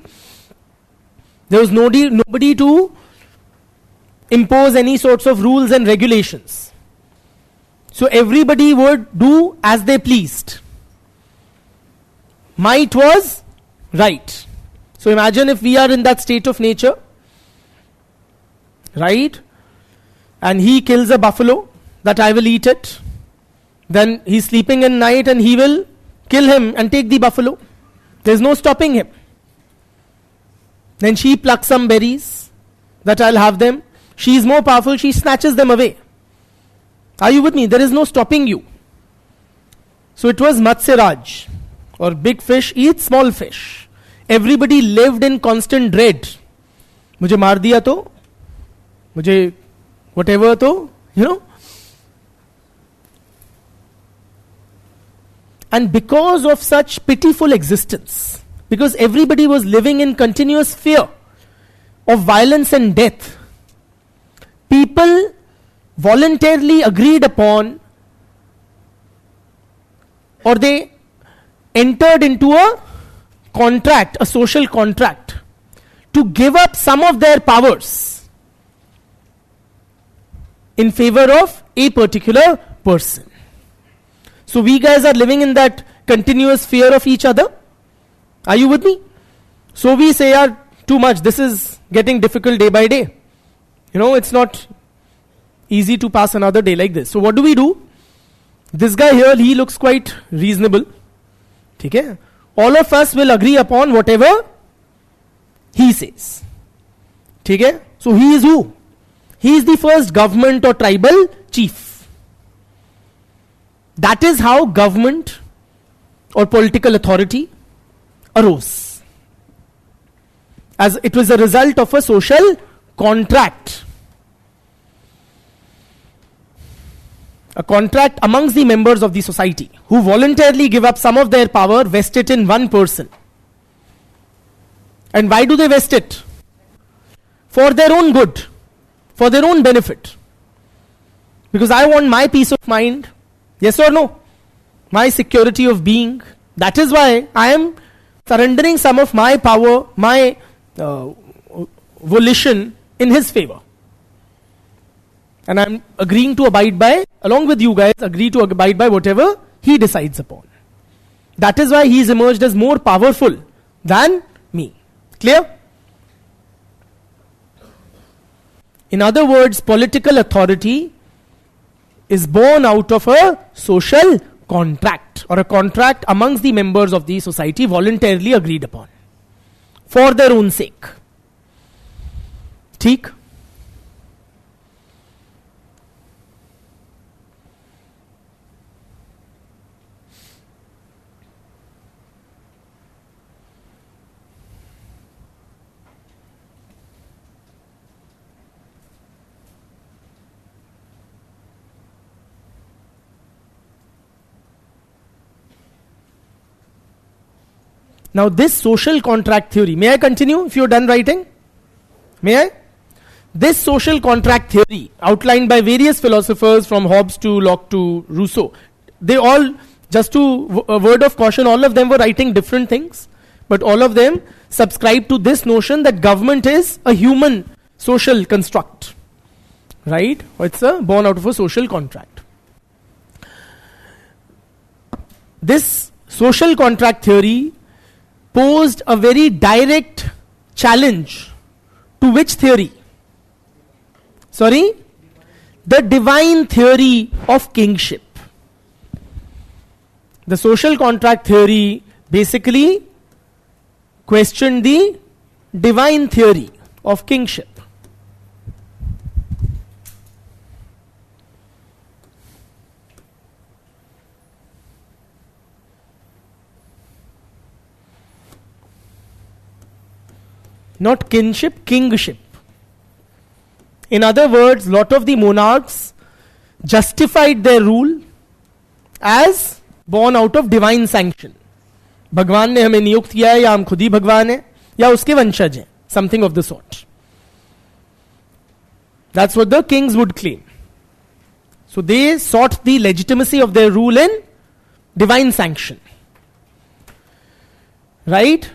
There was nobody to impose any sorts of rules and regulations. So everybody would do as they pleased. Might was right. So imagine if we are in that state of nature, right? And he kills a buffalo, that I will eat it. Then he's sleeping in night and he will kill him and take the buffalo. There's no stopping him. Then she plucks some berries, that I'll have them. She is more powerful, she snatches them away. Are you with me? There is no stopping you. So it was Matsya Raj, or big fish eats small fish. Everybody lived in constant dread. मुझे मार दिया तो, मुझे whatever तो, And because of such pitiful existence, because everybody was living in continuous fear of violence and death, people voluntarily agreed upon, or they entered into a contract, a social contract, to give up some of their powers in favor of a particular person. So we guys are living in that continuous fear of each other. Are you with me? So we say, yeah, too much, this is getting difficult day by day. It's not easy to pass another day like this. So what do? This guy here, he looks quite reasonable. Okay? All of us will agree upon whatever he says. Okay? So he is who? He is the first government or tribal chief. That is how government or political authority arose. As it was a result of a social contract. A contract amongst the members of the society who voluntarily give up some of their power, vest it in one person. And why do they vest it? For their own good, for their own benefit. Because I want my peace of mind, yes or no? My security of being. That is why I am surrendering some of my power, my volition in his favor. And I'm agreeing to abide by, along with you guys, agree to abide by whatever he decides upon. That is why he is emerged as more powerful than me. Clear? In other words, political authority is born out of a social contract, or a contract amongst the members of the society voluntarily agreed upon for their own sake. ठीक? Now this social contract theory, may I continue if you're done writing? May I? This social contract theory, outlined by various philosophers from Hobbes to Locke to Rousseau, they all, just to a word of caution, all of them were writing different things, but all of them subscribe to this notion that government is a human social construct. Right? It's born out of a social contract. This social contract theory posed a very direct challenge to which theory? Sorry? The divine theory of kingship. The social contract theory basically questioned the divine theory of kingship. Not kinship, kingship. In other words, lot of the monarchs justified their rule as born out of divine sanction. भगवान ने हमें नियुक्त किया है, या हम खुद ही भगवान हैं, या उसके वंशज हैं, something of the sort. That's what the kings would claim. So they sought the legitimacy of their rule in divine sanction. Right?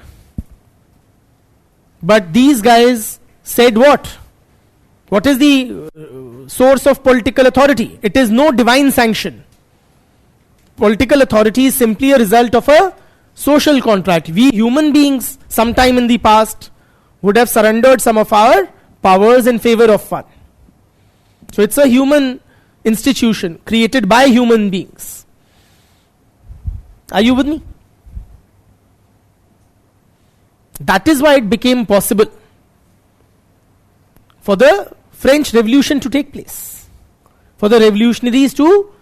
But these guys said what? What is the source of political authority? It is no divine sanction. Political authority is simply a result of a social contract. We human beings, sometime in the past, would have surrendered some of our powers in favor of one. So it's a human institution created by human beings. Are you with me? That is why it became possible for the French Revolution to take place. For the revolutionaries to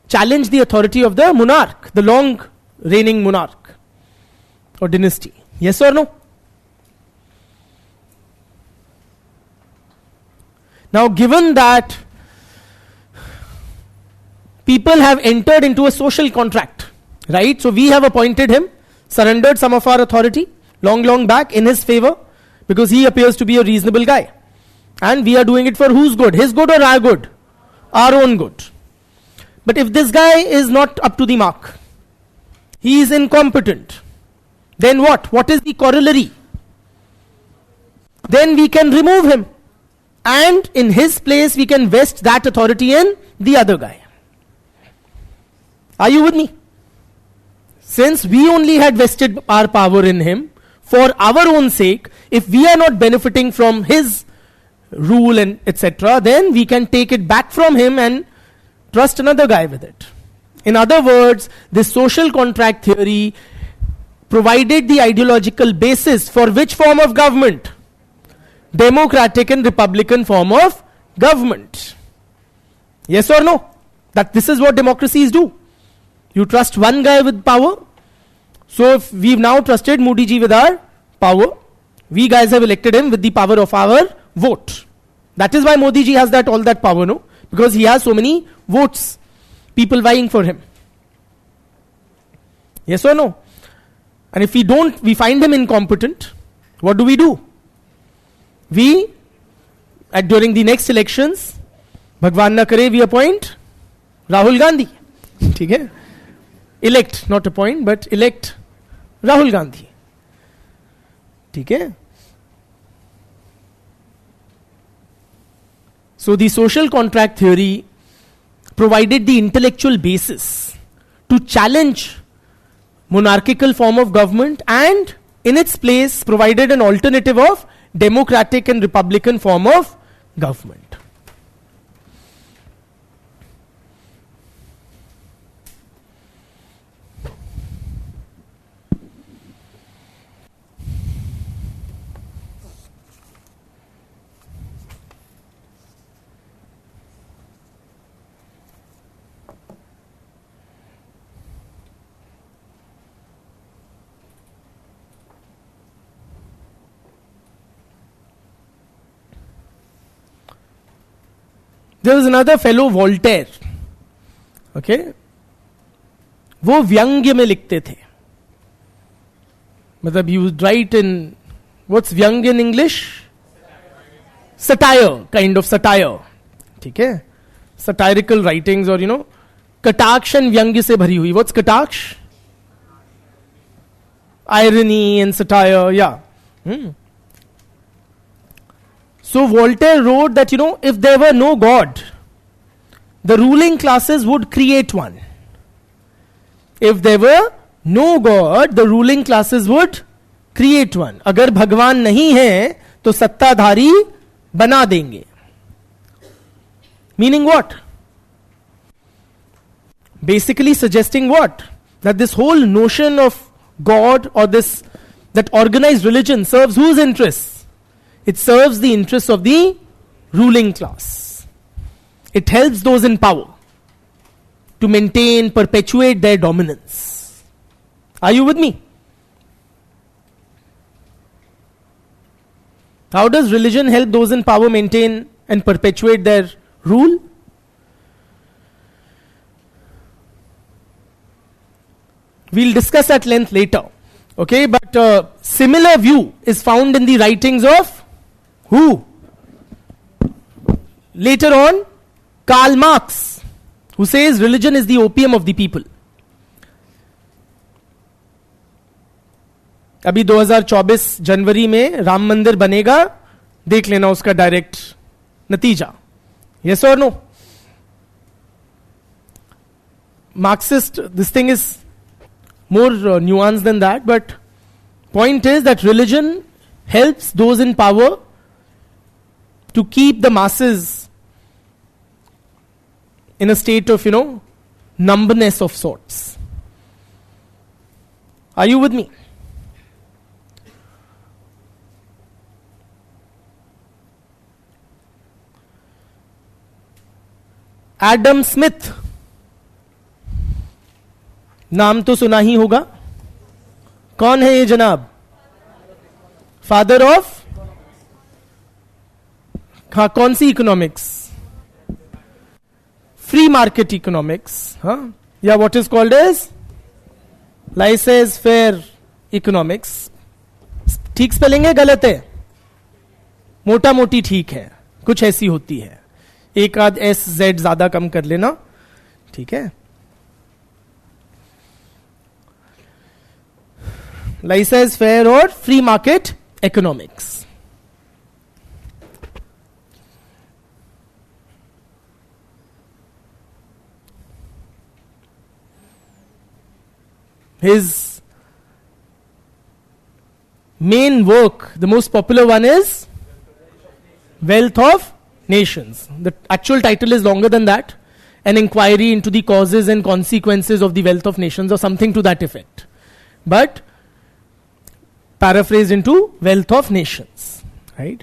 challenge the authority of the monarch, the long reigning monarch or dynasty. Yes or no? Now, given that people have entered into a social contract, right? So we have appointed him, surrendered some of our authority long back in his favor, because he appears to be a reasonable guy. And we are doing it for whose good? His good or our good? Our own good. But if this guy is not up to the mark, he is incompetent, then what? What is the corollary? Then we can remove him. and in his place we can vest that authority in the other guy. Are you with me? Since we only had vested our power in him for our own sake, if we are not benefiting from his rule and etc., then we can take it back from him and trust another guy with it. In other words, this social contract theory provided the ideological basis for which form of government? Democratic and republican form of government. Yes or no? That this is what democracies do. You trust one guy with power. So if we've now trusted Modi ji with our power, we guys have elected him with the power of our vote. That is why Modi ji has all that power, no? Because he has so many votes, people vying for him. Yes or no? And if we find him incompetent, what do? We, during the next elections, Bhagwan na kare, we appoint Rahul Gandhi. ठीक है? Elect, not appoint, but elect Rahul Gandhi. ठीक है? So the social contract theory provided the intellectual basis to challenge monarchical form of government and in its place provided an alternative of democratic and republican form of government. There was another fellow, Voltaire. Okay? वो व्यंग्य में लिखते थे. मतलब he would write in, what's व्यंग्य in English? Satire, kind of satire. ठीक है? Satirical writings or कटाक्ष and व्यंग्य से भरी हुई. What's कटाक्ष? Irony and satire, yeah. So Voltaire wrote that, if there were no God, the ruling classes would create one. If there were no God, the ruling classes would create one. अगर भगवान नहीं है, तो सत्ताधारी बना देंगे. Meaning what? Basically suggesting what? That this whole notion of God or that organized religion serves whose interests? It serves the interests of the ruling class. It helps those in power to maintain, perpetuate their dominance. Are you with me? How does religion help those in power maintain and perpetuate their rule? We'll discuss at length later. Okay, but similar view is found in the writings of who? Later on, Karl Marx, who says religion is the opium of the people. अभी 2024 जनवरी में राम मंदिर बनेगा, देख लेना उसका direct नतीजा. Yes or no? Marxist, this thing is more nuanced than that, but point is that religion helps those in power to keep the masses in a state of, numbness of sorts. Are you with me? Adam Smith, नाम तो सुना ही होगा. कौन है ये जनाब? Father of, हाँ, कौन सी इकोनॉमिक्स? फ्री मार्केट इकोनॉमिक्स, हाँ, या what is called as licence fair economics. ठीक स्पेलिंग है, गलत है? मोटा मोटी ठीक है, कुछ ऐसी होती है. एक आध एस जेड ज्यादा कम कर लेना, ठीक है. लाइसेंस फेयर और free market economics. His main work, the most popular one, is Wealth of Nations. The actual title is longer than that. An inquiry into the causes and consequences of the wealth of nations, or something to that effect. But paraphrased into Wealth of Nations, right?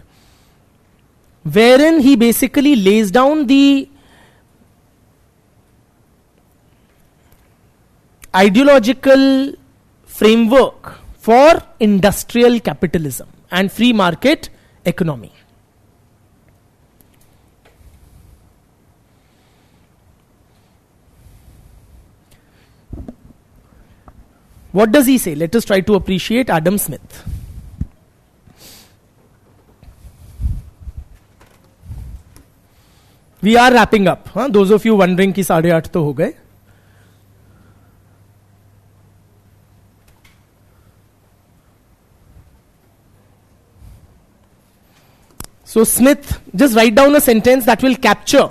Wherein he basically lays down the ideological framework for industrial capitalism and free market economy. What does he say? Let us try to appreciate Adam Smith. We are wrapping up. Those of you wondering कि 8:30 तो हो गए. So Smith, just write down a sentence that will capture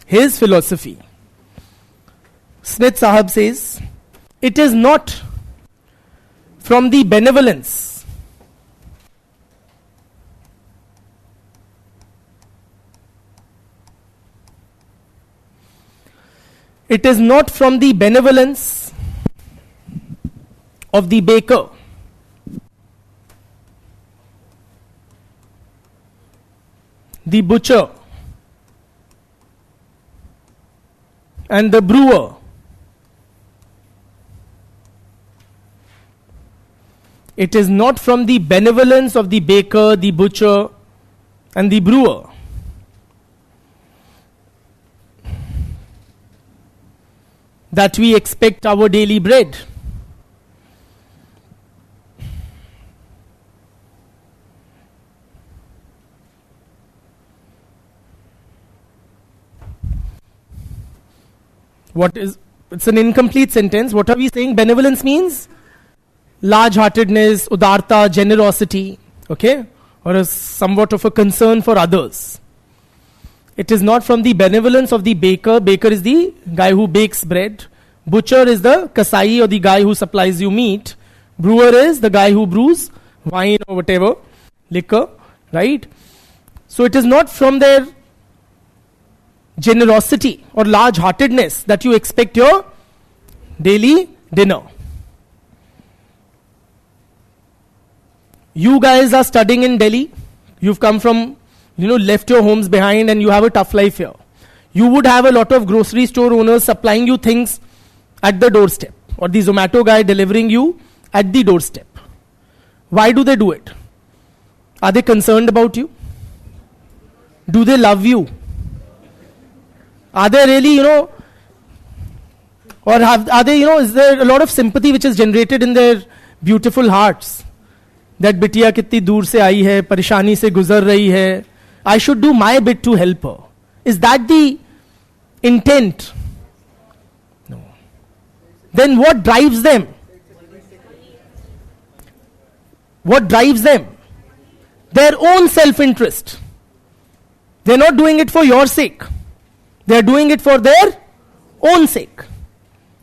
his philosophy. Smith Sahab says, it is not from the benevolence of the baker the butcher and the brewer it is not from the benevolence of the baker, the butcher and the brewer that we expect our daily bread. It's an incomplete sentence. What are we saying? Benevolence means large-heartedness, udarta, generosity, okay? Or somewhat of a concern for others. It is not from the benevolence of the baker. Baker is the guy who bakes bread. Butcher is the kasai, or the guy who supplies you meat. Brewer is the guy who brews wine or whatever, liquor, right? So it is not from their generosity or large-heartedness that you expect your daily dinner. You guys are studying in Delhi. You've come from, left your homes behind and you have a tough life here. You would have a lot of grocery store owners supplying you things at the doorstep, or the Zomato guy delivering you at the doorstep. Why do they do it? Are they concerned about you? Do they love you? Are they really, or are they, is there a lot of sympathy which is generated in their beautiful hearts? That बिटिया कितनी दूर से आई है, परेशानी से गुजर रही है. I should do my bit to help her. Is that the intent? No. Then what drives them? What drives them? Their own self-interest. They're not doing it for your sake. They're doing it for their own sake.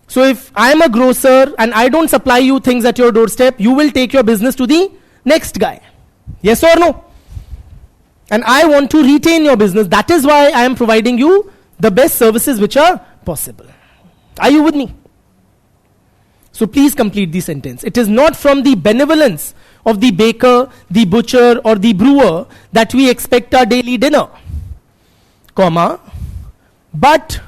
So if I'm a grocer and I don't supply you things at your doorstep, you will take your business to the next guy. Yes or no? And I want to retain your business. That is why I am providing you the best services which are possible. Are you with me? So please complete the sentence. It is not from the benevolence of the baker, the butcher or the brewer that we expect our daily dinner, comma, but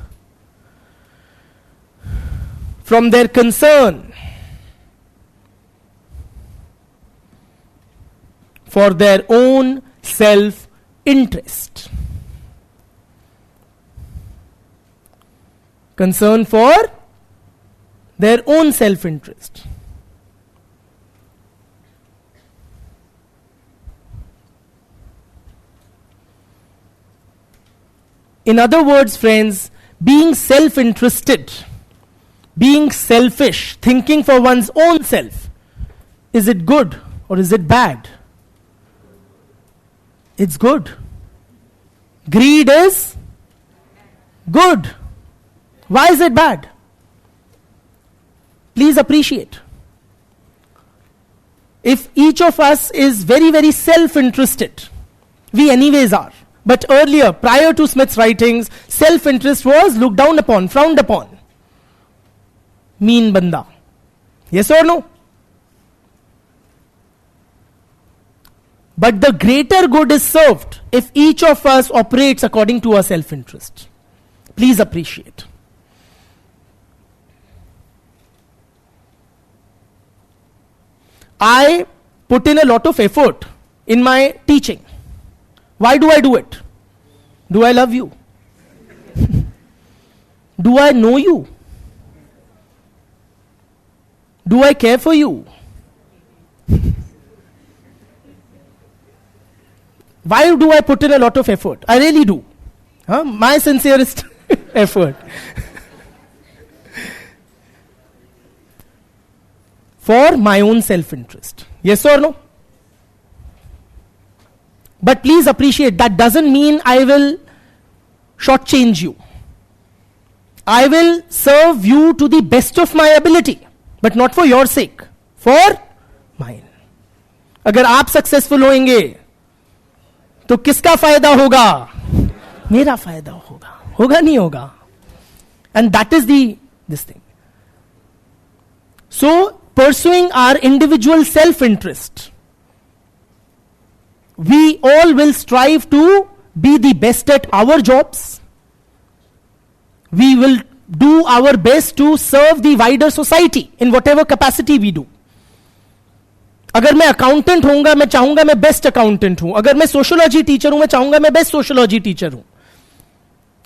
from their concern for their own self-interest. Concern for their own self-interest. In other words, friends, being self-interested, being selfish, thinking for one's own self, is it good or is it bad? It's good. Greed is good. Why is it bad? Please appreciate. if each of us is very, very self-interested, we anyways are. But earlier, prior to Smith's writings, self-interest was looked down upon, frowned upon. Mean banda. Yes or no? But the greater good is served if each of us operates according to our self-interest. Please appreciate. I put in a lot of effort in my teaching. Why do I do it? Do I love you? Do I know you? Do I care for you? Why do I put in a lot of effort? I really do. My sincerest effort. For my own self-interest. Yes or no? But please appreciate, that doesn't mean I will shortchange you. I will serve you to the best of my ability, but not for your sake, for mine. अगर आप successful होंगे तो किसका फायदा होगा? मेरा फायदा होगा. होगा नहीं होगा? And that is this thing. So, pursuing our individual self-interest, we all will strive to be the best at our jobs. We will do our best to serve the wider society in whatever capacity we do. अगर मैं accountant होऊंगा, मैं चाहूंगा मैं best accountant हूं. अगर मैं sociology teacher हूं, मैं चाहूंगा मैं बेस्ट सोशियोलॉजी टीचर हूं.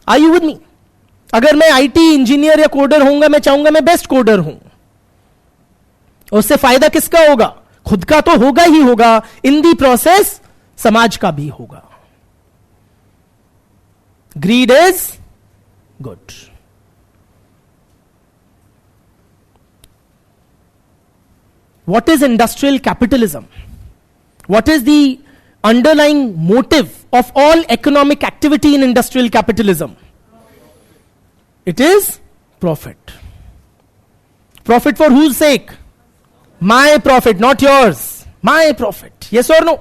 Are you with me? अगर मैं आईटी इंजीनियर या कोडर होऊंगा, मैं चाहूंगा मैं बेस्ट कोडर हूं. उससे फायदा किसका होगा? खुद का तो होगा ही होगा, इन दी प्रोसेस समाज का भी होगा. Grid is good. What is industrial capitalism? What is the underlying motive of all economic activity in industrial capitalism? It is profit. Profit for whose sake? My profit, not yours. My profit. Yes or no?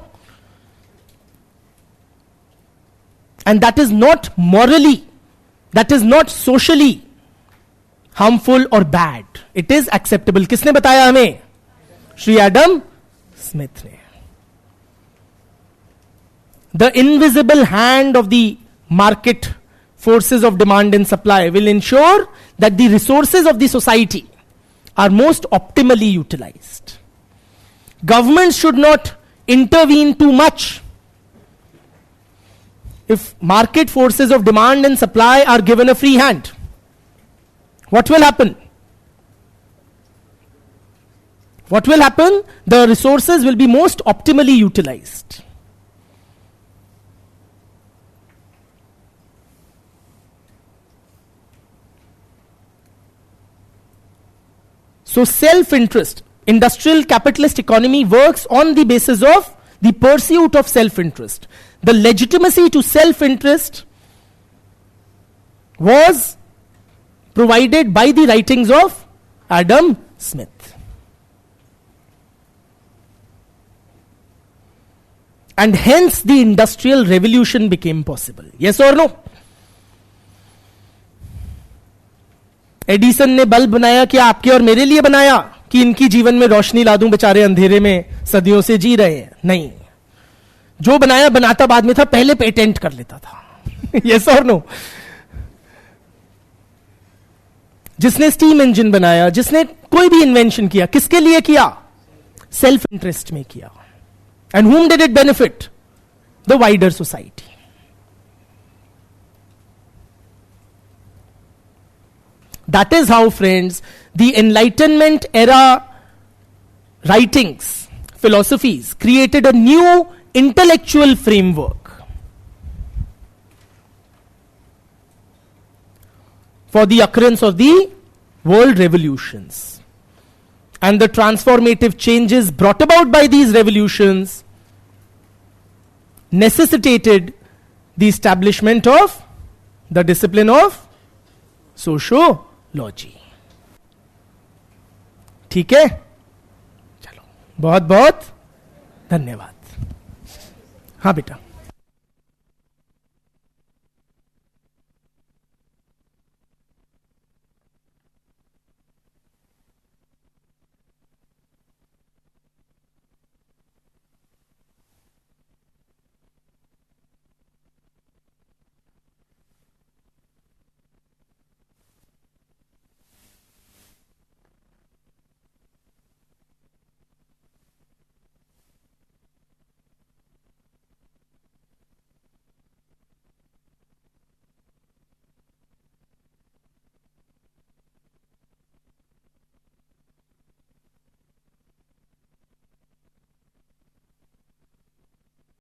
And that is not morally, that is not socially harmful or bad. It is acceptable. किसने बताया हमें? Shri Adam Smith ने. The invisible hand of the market forces of demand and supply will ensure that the resources of the society are most optimally utilized. Governments should not intervene too much. If market forces of demand and supply are given a free hand, what will happen? What will happen? The resources will be most optimally utilized. So self-interest, industrial capitalist economy works on the basis of the pursuit of self-interest. The legitimacy to self-interest was provided by the writings of Adam Smith. And hence the industrial revolution became possible. Yes or no? Edison ने bulb बनाया क्या आपके और मेरे लिए बनाया कि इनकी जीवन में रोशनी ला दूं, बेचारे अंधेरे में सदियों से जी रहे हैं? नहीं. जो बनाया बनाता बाद में था, पहले पेटेंट कर लेता था. यस और नो? जिसने स्टीम इंजन बनाया, जिसने कोई भी इन्वेंशन किया, किसके लिए किया? सेल्फ इंटरेस्ट में किया. And whom did it benefit? The wider society. That is how, friends, the Enlightenment era writings, philosophies, created a new intellectual framework for the occurrence of the world revolutions. And the transformative changes brought about by these revolutions necessitated the establishment of the discipline of sociology. ठीक है? चलो. बहुत बहुत धन्यवाद. हाँ बेटा.